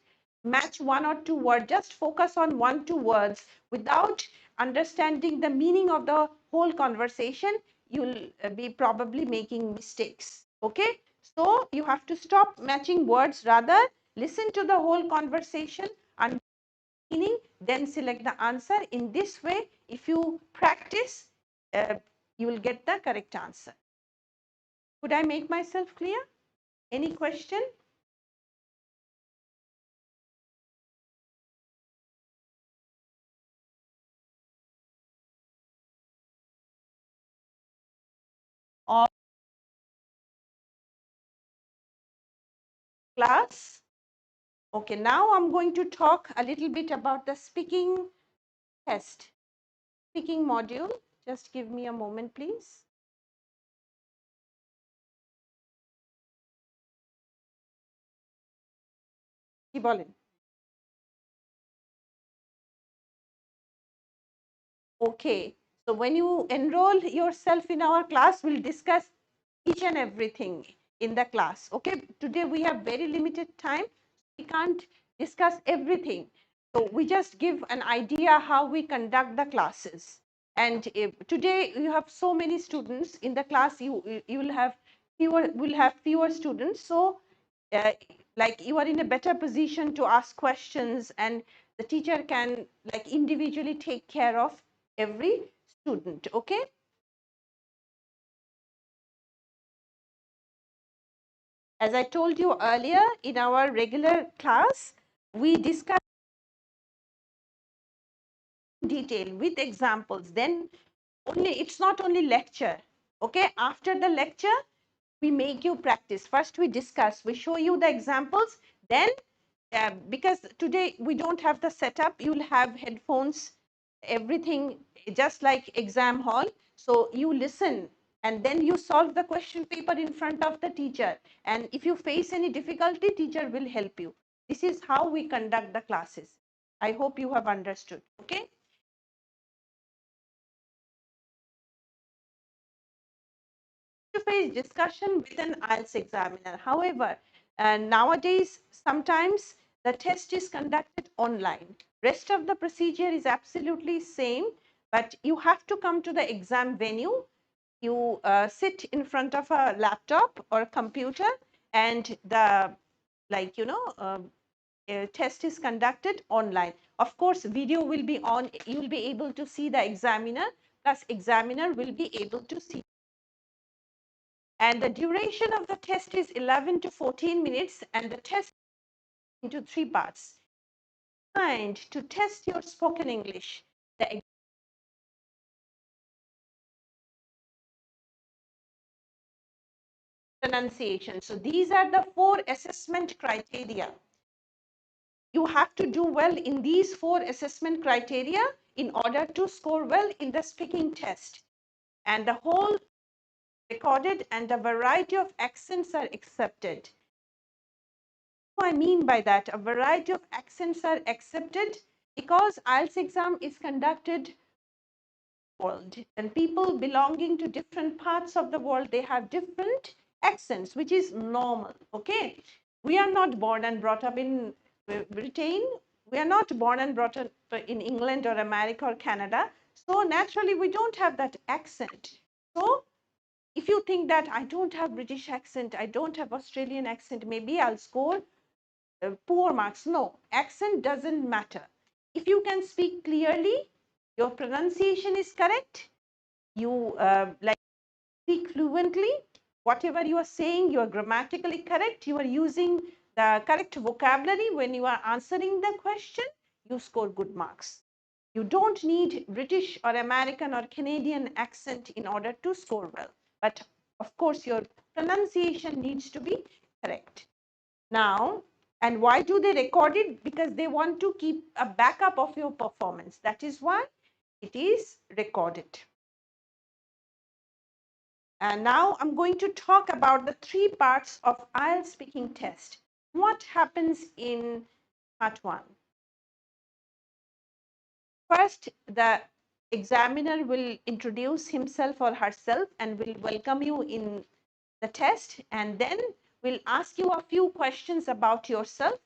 match one or two words, just focus on 1-2 words without understanding the meaning of the whole conversation, you'll be probably making mistakes. Okay, so you have to stop matching words, rather listen to the whole conversation and meaning, then select the answer. In this way, if you practice, you will get the correct answer. Could I make myself clear? Any question? class. Okay, now I'm going to talk a little bit about the speaking test, speaking module. Just give me a moment, please. কি বলেন? Okay, so when you enroll yourself in our class, we'll discuss each and everything in the class. Okay, today we have very limited time. We can't discuss everything. So we just give an idea how we conduct the classes. And today you have so many students in the class. You will have fewer students. So uh, like you are in a better position to ask questions, and the teacher can like individually take care of every student. Okay, as I told you earlier, in our regular class we discuss in detail with examples. Then only, it's not only lecture. Okay, after the lecture we make you practice. First we discuss, we show you the examples, then because today we don't have the setup, you'll have headphones, everything just like exam hall. So you listen and then you solve the question paper in front of the teacher, and if you face any difficulty, teacher will help you. This is how we conduct the classes. I hope you have understood. Okay, face discussion with an IELTS examiner. However, nowadays sometimes the test is conducted online. Rest of the procedure is absolutely same, but you have to come to the exam venue. You sit in front of a laptop or a computer, and the like test is conducted online. Of course, video will be on. You will be able to see the examiner. Plus, examiner will be able to see, and the duration of the test is 11 to 14 minutes, and the test into 3 parts. And to test your spoken English, the pronunciation. So these are the 4 assessment criteria. You have to do well in these 4 assessment criteria in order to score well in the speaking test. And the whole recorded, and a variety of accents are accepted. What do I mean by that? A variety of accents are accepted because IELTS exam is conducted world, and people belonging to different parts of the world, they have different accents, which is normal. Okay, we are not born and brought up in Britain, we are not born and brought up in England or America or Canada, so naturally we don't have that accent. So if you think that I don't have British accent, I don't have Australian accent, maybe I'll score poor marks. No, accent doesn't matter. If you can speak clearly, your pronunciation is correct, you like speak fluently, whatever you are saying, you are grammatically correct, you are using the correct vocabulary when you are answering the question, you score good marks. You don't need British or American or Canadian accent in order to score well, but of course your pronunciation needs to be correct. Now, and why do they record it? Because they want to keep a backup of your performance. That is why it is recorded. And now I'm going to talk about the 3 parts of IELTS speaking test. What happens in part 1? First, the examiner will introduce himself or herself and will welcome you in the test, and then will ask you a few questions about yourself.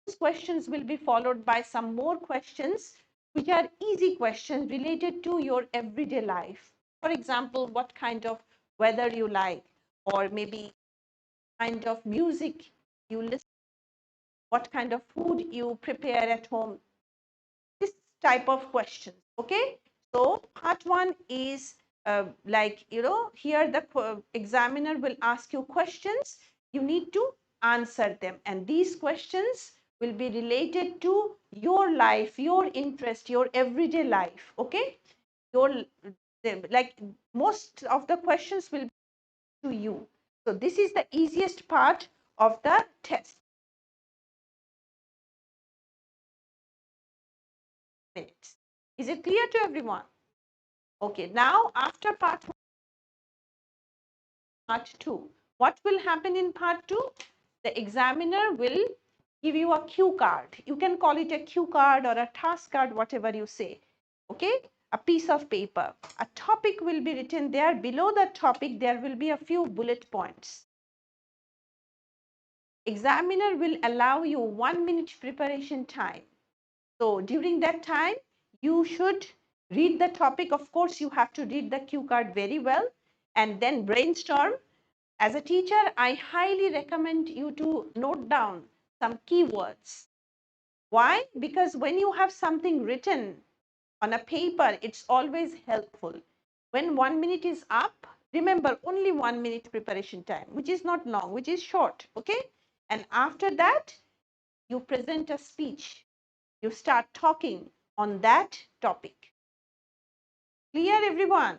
These questions will be followed by some more questions, which are easy questions related to your everyday life. For example, what kind of weather you like, or maybe kind of music you listen, what kind of food you prepare at home, this type of questions. Okay, so part 1 is here the examiner will ask you questions, you need to answer them, and these questions will be related to your life, your interest, your everyday life. Okay, your like most of the questions will be to you. So this is the easiest part of the test. Minutes. Is it clear to everyone? Okay, now after part 2, what will happen in part 2? The examiner will give you a cue card. You can call it a cue card or a task card, whatever you say. Okay, a piece of paper. A topic will be written there. Below the topic, there will be a few bullet points. Examiner will allow you 1 minute preparation time. So during that time, you should read the topic. Of course, you have to read the cue card very well and then brainstorm. As a teacher, I highly recommend you to note down some keywords. Why? Because when you have something written on a paper, it's always helpful. When 1 minute is up, remember only 1 minute preparation time, which is not long, which is short. Okay. And after that, you present a speech. You start talking on that topic. Clear, everyone?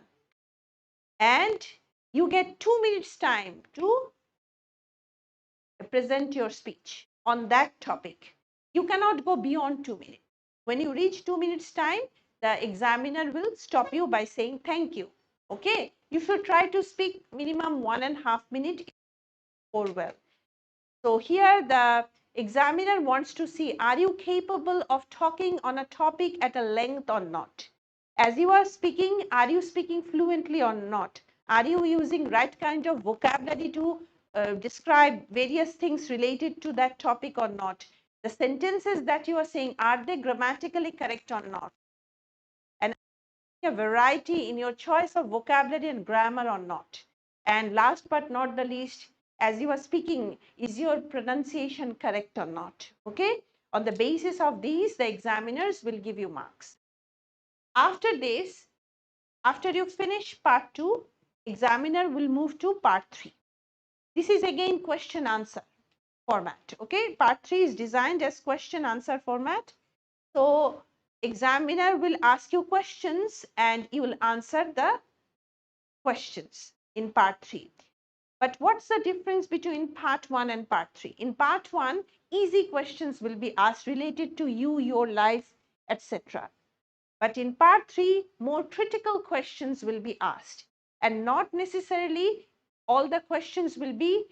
And you get 2 minutes time to present your speech on that topic. You cannot go beyond 2 minutes. When you reach 2 minutes time, the examiner will stop you by saying thank you. Okay, you should try to speak minimum 1.5 minutes or well. So here the examiner wants to see, are you capable of talking on a topic at a length or not? As you are speaking, are you speaking fluently or not? Are you using right kind of vocabulary to describe various things related to that topic or not? The sentences that you are saying, are they grammatically correct or not? And a variety in your choice of vocabulary and grammar or not? And last but not the least, as you are speaking, is your pronunciation correct or not? Okay. On the basis of these, the examiners will give you marks. After this, after you finish part 2, examiner will move to part 3. This is again question answer format. Okay. Part 3 is designed as question answer format. So examiner will ask you questions and you will answer the questions in part 3. But what's the difference between part 1 and part 3? In part 1, easy questions will be asked related to you, your life, etc. But in part 3, more critical questions will be asked, and not necessarily all the questions will be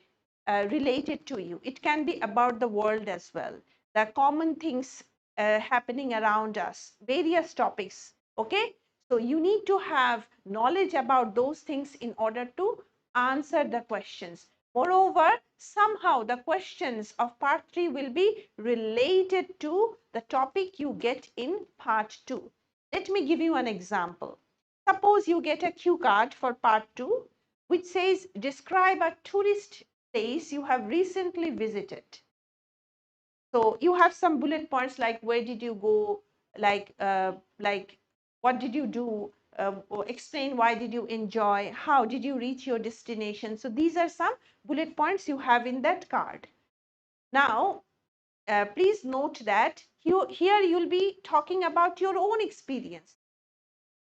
related to you. It can be about the world as well, the common things happening around us, various topics. Okay, so you need to have knowledge about those things in order to answer the questions. Moreover, somehow the questions of part 3 will be related to the topic you get in part 2. Let me give you an example. Suppose you get a cue card for part 2, which says, describe a tourist place you have recently visited. So you have some bullet points like, where did you go? Like what did you do? Or explain why did you enjoy? How did you reach your destination? So these are some bullet points you have in that card. Now, please note that here you'll be talking about your own experience.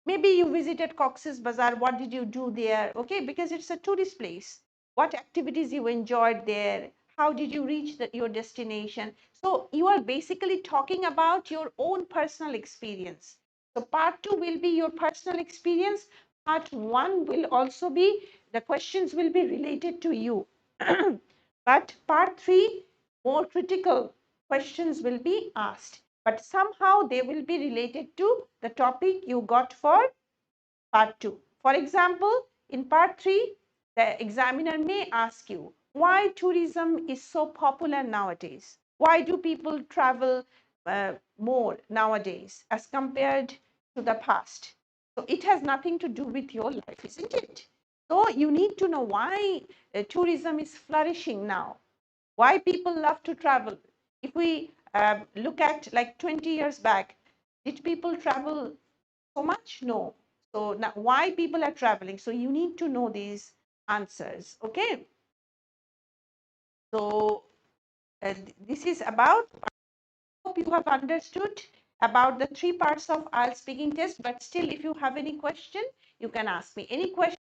Maybe you visited Cox's Bazar. What did you do there? Okay, because it's a tourist place. What activities you enjoyed there? How did you reach your destination? So you are basically talking about your own personal experience. So part 2 will be your personal experience. Part 1 will also be, the questions will be related to you. But part 3, more critical questions will be asked, but somehow they will be related to the topic you got for part 2. For example, in part 3, the examiner may ask you why tourism is so popular nowadays. Why do people travel more nowadays as compared to the past? So it has nothing to do with your life, isn't it? So you need to know why tourism is flourishing now, why people love to travel. If we look at like 20 years back, did people travel so much? No. So now why people are traveling? So you need to know these answers. Okay. So this is about, I hope you have understood about the 3 parts of IELTS speaking test. But still, if you have any question, you can ask me. Any question?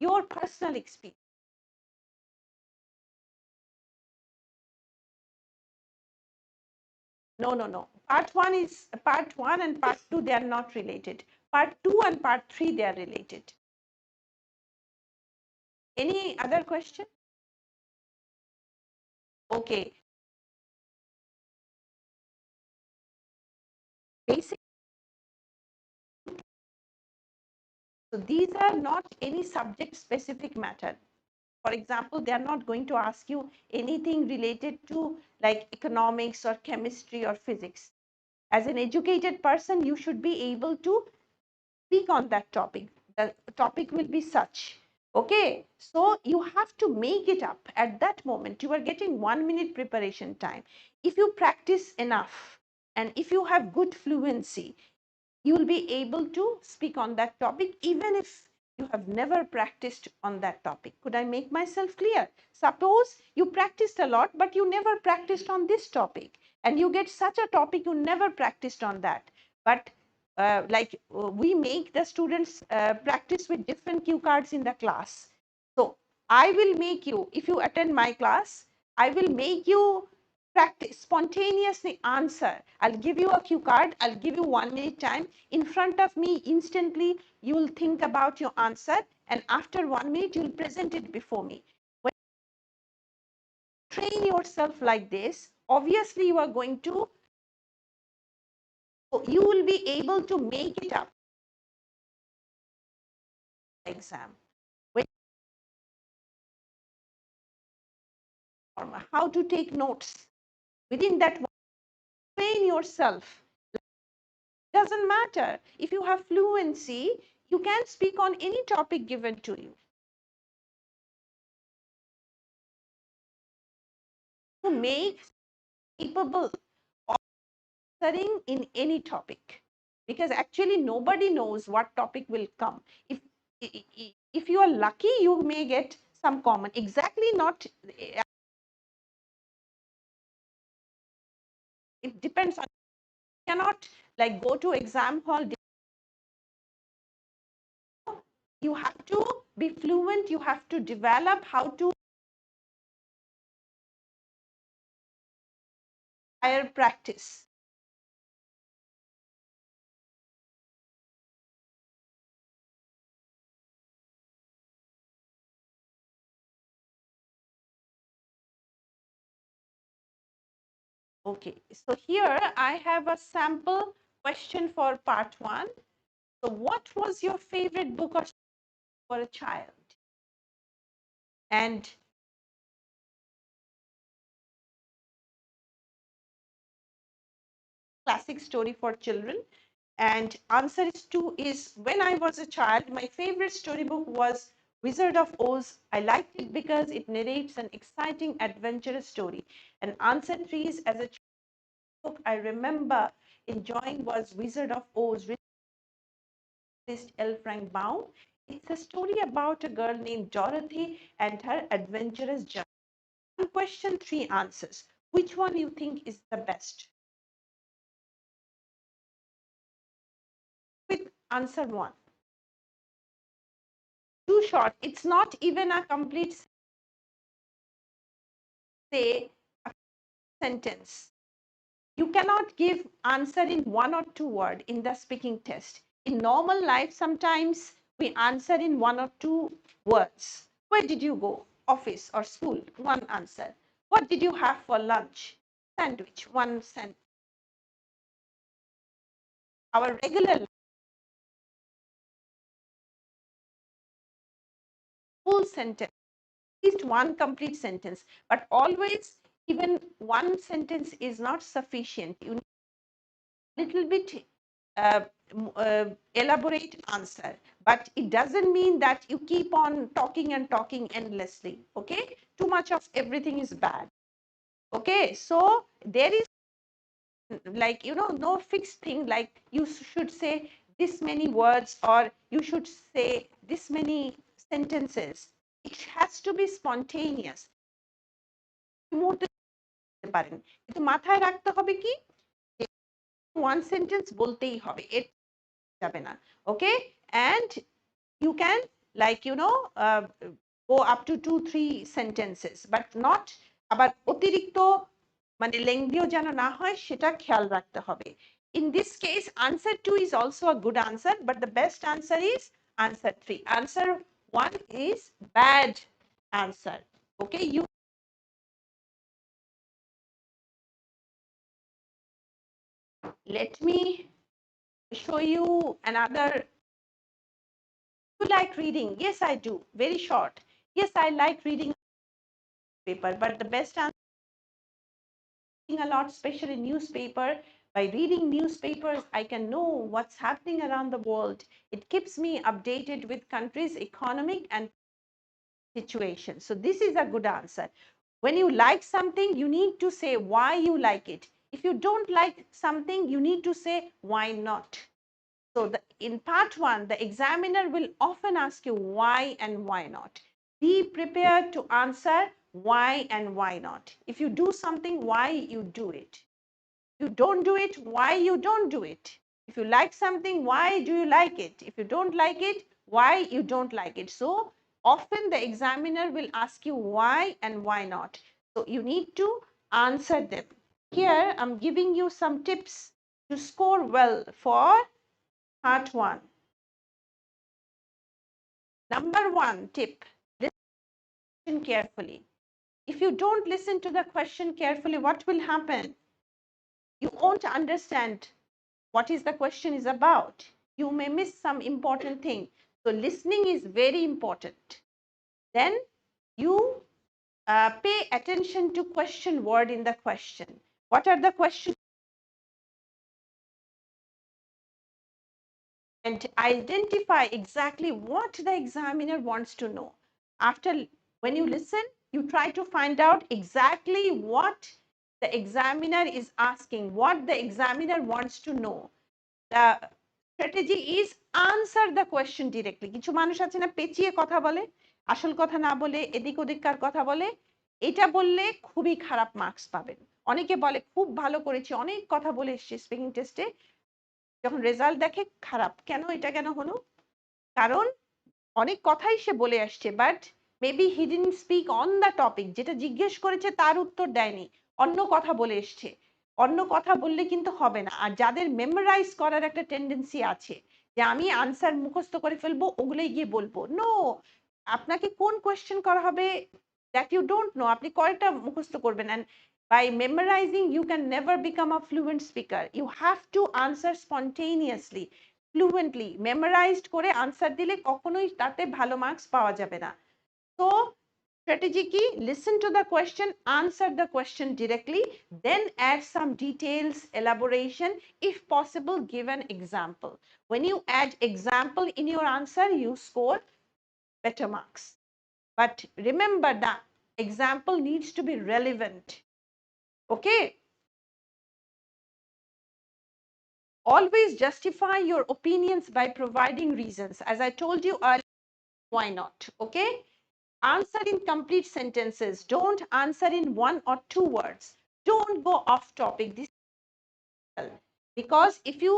your personal experience. No. Part 1 and part 2, they are not related. Part 2 and part 3, they are related. Any other question? Okay. Basic. So these are not any subject specific matter. For example, they are not going to ask you anything related to like economics or chemistry or physics. As an educated person, you should be able to speak on that topic. The topic will be such. Okay, so you have to make it up at that moment. You are getting 1 minute preparation time. If you practice enough and if you have good fluency, you will be able to speak on that topic even if you have never practiced on that topic. Could I make myself clear? Suppose you practiced a lot, but you never practiced on this topic, and you get such a topic you never practiced on that. But we make the students practice with different cue cards in the class. So I will make you, if you attend my class, I will make you practice spontaneously answer. I'll give you a cue card, I'll give you 1 minute time. In front of me, instantly you will think about your answer, and after 1 minute you'll present it before me. When you train yourself like this, obviously you are going to, you will be able to make it up exam. When, how to take notes within that, train yourself. Doesn't matter if you have fluency, you can speak on any topic given to you. To make capable of answering in any topic, because actually nobody knows what topic will come. If you are lucky, you may get some common, exactly not, it depends on, you cannot like go to exam hall. You have to be fluent, you have to develop how to higher practice. Okay, so here I have a sample question for part 1. So what was your favorite book or for a child? And classic story for children. And answer is 2 is, when I was a child, my favorite storybook was Wizard of Oz. I liked it because it narrates an exciting, adventurous story. And answer 3 is, as a book I remember enjoying was Wizard of Oz, written by L. Frank Baum. It's a story about a girl named Dorothy and her adventurous journey. Question 3 answers. Which one you think is the best? With answer 1. Too short. It's not even a complete, say, a sentence. You cannot give answer in 1 or 2 words in the speaking test. In normal life, sometimes we answer in 1 or 2 words. Where did you go? Office or school? 1 answer. What did you have for lunch? Sandwich. 1 sentence. Our regular full sentence, at least 1 complete sentence, but always even 1 sentence is not sufficient. You need a little bit uh, elaborate answer, but it doesn't mean that you keep on talking and talking endlessly. Okay, too much of everything is bad. Okay, so there is like, no fixed thing like you should say this many words or you should say this many sentences. It has to be spontaneous. পারেন কিন্তু মাথায় রাখতে হবে কি one sentence বলতেই হবে, এর যাবে না। ওকে, and you can like go up to 2-3 sentences, but not আবার অতিরিক্ত মানে লেংদিও যেন না হয় সেটা খেয়াল রাখতে হবে. In this case, answer 2 is also a good answer, but the best answer is answer 3. Answer 1 is bad answer. Okay, you let me show you another. You like reading? Yes, I do. Very short. Yes, I like reading paper, but the best answer a lot, especially newspaper. By reading newspapers, I can know what's happening around the world. It keeps me updated with countries' economic and situation. So this is a good answer. When you like something, you need to say why you like it. If you don't like something, you need to say why not. So in part 1, the examiner will often ask you why and why not. Be prepared to answer why and why not. If you do something, why you do it. You don't do it, why you don't do it. If you like something, why do you like it? If you don't like it, why you don't like it. So often the examiner will ask you why and why not. So you need to answer them. Here I'm giving you some tips to score well for part 1. Number 1 tip, listen carefully. If you don't listen to the question carefully, what will happen? You won't understand what is the question is about. You may miss some important thing. So listening is very important. Then you pay attention to question word in the question. What are the questions? And identify exactly what the examiner wants to know. After, when you listen, you try to find out exactly what the examiner is asking, what the examiner wants to know. The strategy is answer the question directly. কিছু মানুষ আছে না পেঁচিয়ে কথা বলে, আসল কথা না বলে এদিক ওদিককার কথা বলে, এটা বললে খুবই খারাপ মার্কস পাবেন. অনেকে বলে খুব ভালো করেছি, অনেক কথা বলে এসেছি স্পিকিং টেস্টে, যখন রেজাল্ট দেখে খারাপ. কেন এটা কেন হলো? কারণ অনেক কথাই সে বলে আসছে, but maybe he didn't speak on the topic. যেটা জিজ্ঞেস করেছে তার উত্তর দেয়নি, অন্য কথা বলে এসছে. অন্য কথা বললে কিন্তু হবে না. আর যাদের মেমোরাইজ করার একটা টেন্ডেন্সি আছে যে আমি আনসার মুখস্থ করে ফেলবো, ওগুলোই গিয়ে বলবো, নো, আপনাকে কোন কোয়েশ্চেন করা হবে দ্যাট ইউ ডোন্ট নো, আপনি কয়টা মুখস্থ করবেন? And by memorizing you can never become a fluent speaker. You have to answer spontaneously, fluently. Memorized করে আনসার দিলে কখনোই তাতে ভালো মার্কস পাওয়া যাবে না. So strategy কি? Listen to the question, answer the question directly, then add some details, elaboration. If possible, give an example. When you add example in your answer, you score better marks. But remember that example needs to be relevant. Okay? Always justify your opinions by providing reasons. As I told you earlier, why not? Okay? Answer in complete sentences. Don't answer in 1 or 2 words. Don't go off topic. This because if you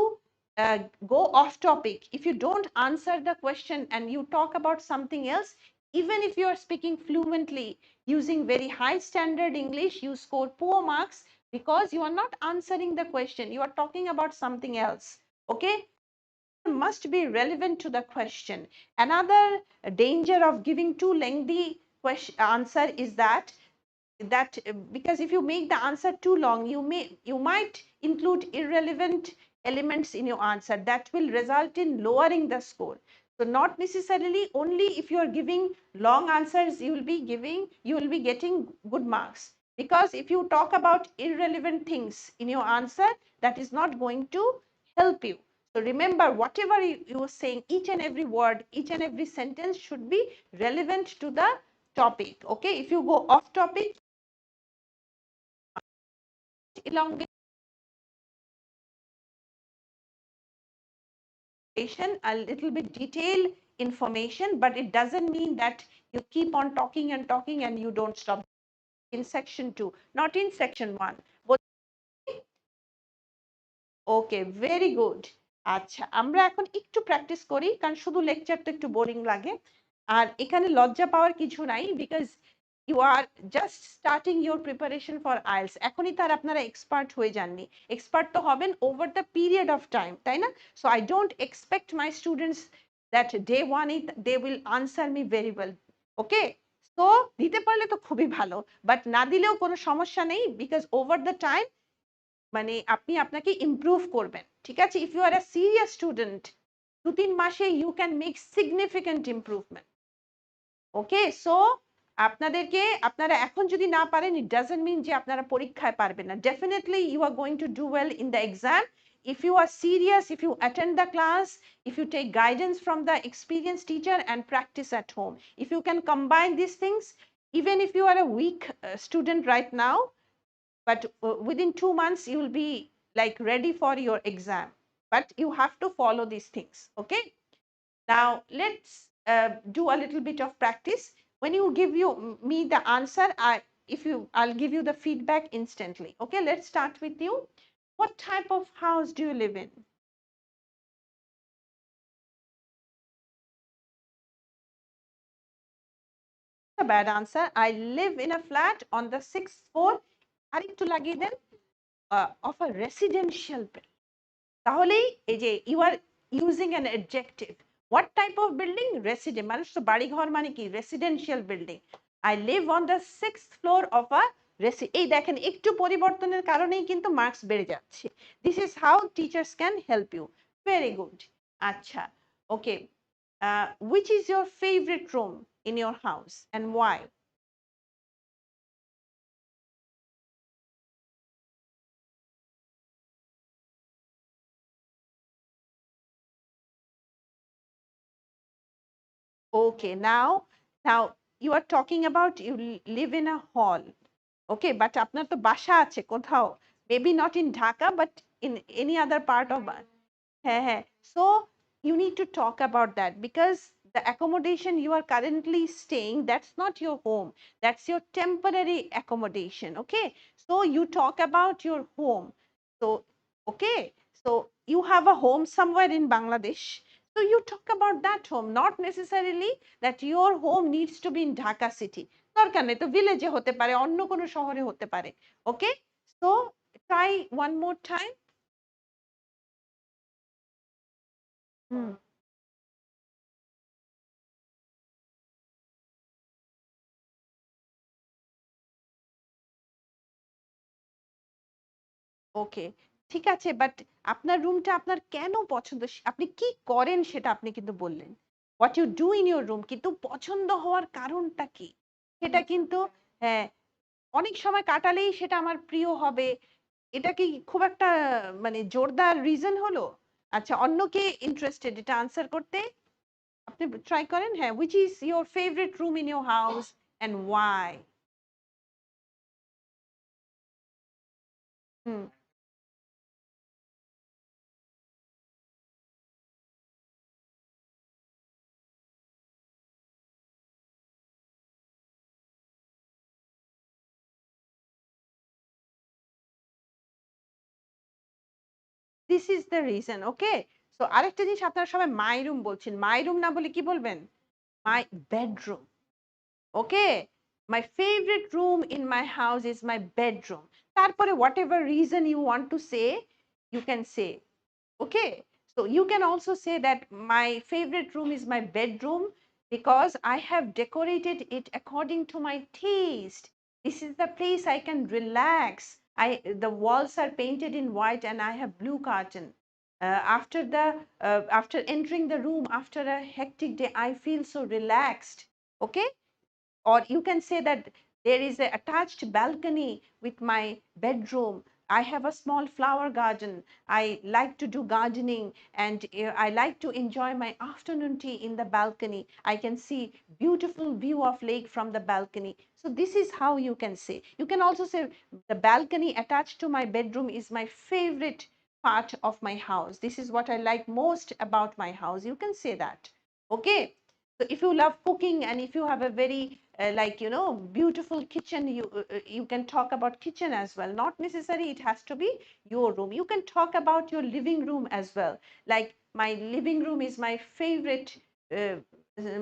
go off topic, if you don't answer the question and you talk about something else, even if you are speaking fluently using very high standard English, you score poor marks because you are not answering the question. You are talking about something else. Okay? Must be relevant to the question. Another danger of giving too lengthy answer is that because if you make the answer too long, you might include irrelevant elements in your answer that will result in lowering the score. So not necessarily only if you are giving long answers you will be getting good marks, because if you talk about irrelevant things in your answer, that is not going to help you. So remember, whatever you are saying, each and every word, each and every sentence should be relevant to the topic. Okay? If you go off topic, elongation, a little bit detailed information, but it doesn't mean that you keep on talking and talking and you don't stop. In section 2, not in section 1. Okay, very good. আচ্ছা, আমরা এখন একটু practice করি, কারণ শুধু লেকচারটা একটু boring লাগে. আর এখানে লজ্জা পাওয়ার কিছু নাই, because you are just starting your preparation for IELTS. এখনই তার আপনারা এক্সপার্ট হয়ে যাননি, এক্সপার্ট তো হবেন over the period of time, তাই না? So I don't expect my students that day one it they will answer me very well. Okay, তো দিতে পারলে তো খুবই ভালো, বাট না দিলেও কোনো সমস্যা নেই, বিকজ ওভার দ্য টাইম মানে আপনি আপনাকে ইমপ্রুভ করবেন, ঠিক আছে? If you are a serious student, 2-3 মাসে you can make significant improvement. Okay, so আপনাদেরকে, আপনারা এখন যদি না পারেন, ইট ডাজন্ট মিন যে আপনারা পরীক্ষায় পারবেন না। Definitely you are going to do well in the exam if you are serious, if you attend the class, if you take guidance from the experienced teacher and practice at home. If you can combine these things, even if you are a weak student right now, but within 2 months you will be like ready for your exam. But you have to follow these things. Okay, now let's do a little bit of practice. When you give me the answer, I'll give you the feedback instantly. Okay, let's start with you. What type of house do you live in? A bad answer. I live in a flat on the 6th floor. আরেকটু লাগিয়ে দেন, of a residential building. তাহলেই এই যে you are using an adjective. What type of building? Resident. মানুষ তো বাড়ি ঘর মানে কি? Residential building. I live on the 6th floor of a এই দেখেন, একটু পরিবর্তনের কারণেই কিন্তু মার্কস বেড়ে যাচ্ছে। This is how teachers can help you. Very good. আচ্ছা, okay, which is your favorite room in your house and why? Okay, now you are talking about you live in a hall. Okay, but আপনার তো বাসা আছে কোথাও, maybe not in Dhaka but in any other part of হ্যাঁ হ্যাঁ, so you need to talk about that, because the accommodation you are currently staying, that's not your home, that's your temporary accommodation. Okay, so you talk about your home. So okay, so you have a home somewhere in Bangladesh, so you talk about that home, not necessarily that your home needs to be in Dhaka city. দরকার নেই তো, ভিলেজে হতে পারে, অন্য কোনো শহরে হতে পারে। Okay, so try one more time. Hmm, okay, ঠিক আছে, বাট আপনার রুমটা আপনার কেন পছন্দ, আপনি কি করেন সেটা আপনি কিন্তু বললেন, what you do in your room, কিন্তু পছন্দ হওয়ার কারণটা কি সেটা কিন্তু, হ্যাঁ, অনেক সময় কাটালেই সেটা আমার প্রিয় হবে, এটা কি খুব একটা মানে জোরদার রিজন হলো? আচ্ছা, অন্য কে ইন্টারেস্টেড এটা আনসার করতে? আপনি ট্রাই করেন। হ্যাঁ, which is your favorite room in your house and why? Hmm, this is the reason. Okay, so আরেকটা জিনিস, আপনারা সবাই মাই রুম বলছেন, মাই রুম না বলে কি বলবেন? মাই bedroom. Okay, my favorite room in my house is my bedroom. তারপরে whatever reason you want to say, you can say. Okay, so you can also say that my favorite room is my bedroom because I have decorated it according to my taste. This is the place I can relax. The walls are painted in white and I have blue curtain. After entering the room after a hectic day, I feel so relaxed. Okay, or you can say that there is a attached balcony with my bedroom. I have a small flower garden. I like to do gardening and I like to enjoy my afternoon tea in the balcony. I can see beautiful view of lake from the balcony. So this is how you can say. You can also say the balcony attached to my bedroom is my favorite part of my house. This is what I like most about my house. You can say that. Okay, so if you love cooking and if you have a very like beautiful kitchen, you can talk about kitchen as well, not necessarily it has to be your room. You can talk about your living room as well, like my living room is my favorite uh,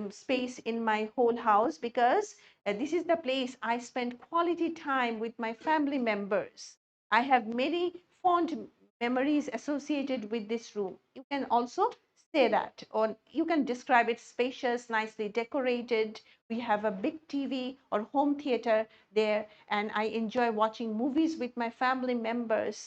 space in my whole house, because this is the place I spend quality time with my family members. I have many fond memories associated with this room. You can also say that, or you can describe it spacious, nicely decorated. We have a big TV or home theater there, and I enjoy watching movies with my family members.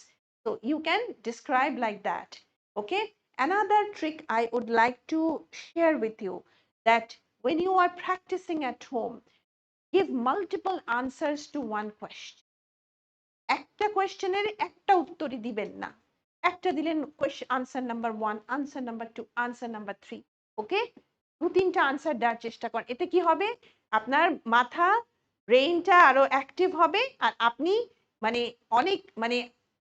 So you can describe like that. Okay. Another trick I would like to share with you, that when you are practicing at home, give multiple answers to one question. একটা কোয়েশ্চেনের একটা উত্তরই দিবেন না, একটা দিলেন answer number 1, answer number 2, answer number 3। ওকে, দু তিনটা answer দেওয়ার চেষ্টা করেন। এতে কি হবে, আপনার মাথা ব্রেইনটা আরো অ্যাক্টিভ হবে, আর আপনি মানে অনেক মানে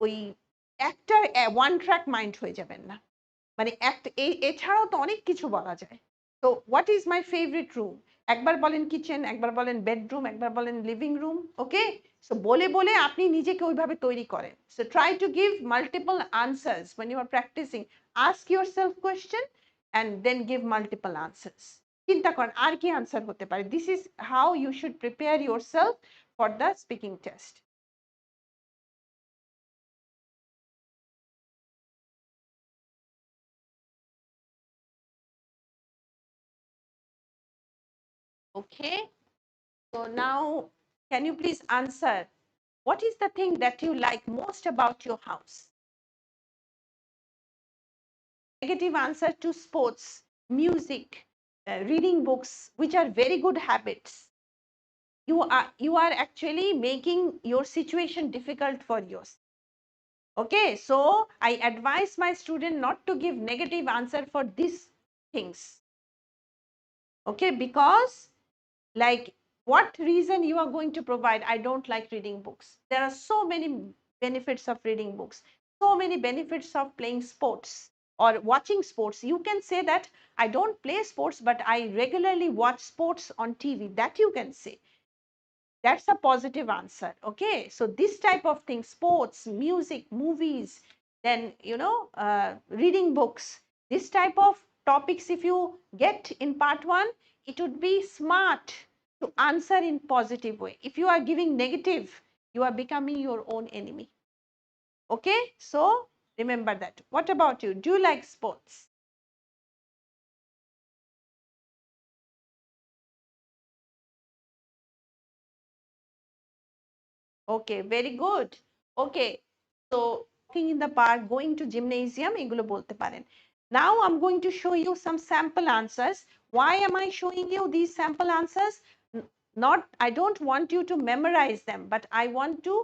ওই একটা ওয়ান ট্র্যাক মাইন্ড হয়ে যাবেন না। মানে একটা এছাড়াও তো অনেক কিছু বলা যায়। তো what is my favourite room, একবার বলেন কিচেন, একবার বলেন বেডরুম, একবার বলেন লিভিং রুম। ওকে, সো বলে বলে আপনি নিজেকে ওইভাবে তৈরি করেন। So try to give multiple answers when you are practicing. Ask yourself question and then give multiple answers. চিন্তা করেন আর কি আনসার হতে পারে। This is how you should prepare yourself for the speaking test. Okay, so now can you please answer, what is the thing that you like most about your house? Negative answer to sports, music, reading books, which are very good habits. You are actually making your situation difficult for yours. Okay, so I advise my student not to give negative answer for these things. Okay, because like, what reason you are going to provide, I don't like reading books. There are so many benefits of reading books, so many benefits of playing sports or watching sports. You can say that I don't play sports, but I regularly watch sports on TV. That you can say, that's a positive answer. Okay, so this type of thing, sports, music, movies, then reading books, this type of topics, if you get in part 1, it would be smart to answer in positive way. If you are giving negative, you are becoming your own enemy. Okay, so remember that. What about you, do you like sports? Okay, very good. Okay, so walking in the park, going to gymnasium, এগুলো বলতে পারেন। Now I'm going to show you some sample answers. Why am I showing you these sample answers? Not, I don't want you to memorize them, but I want to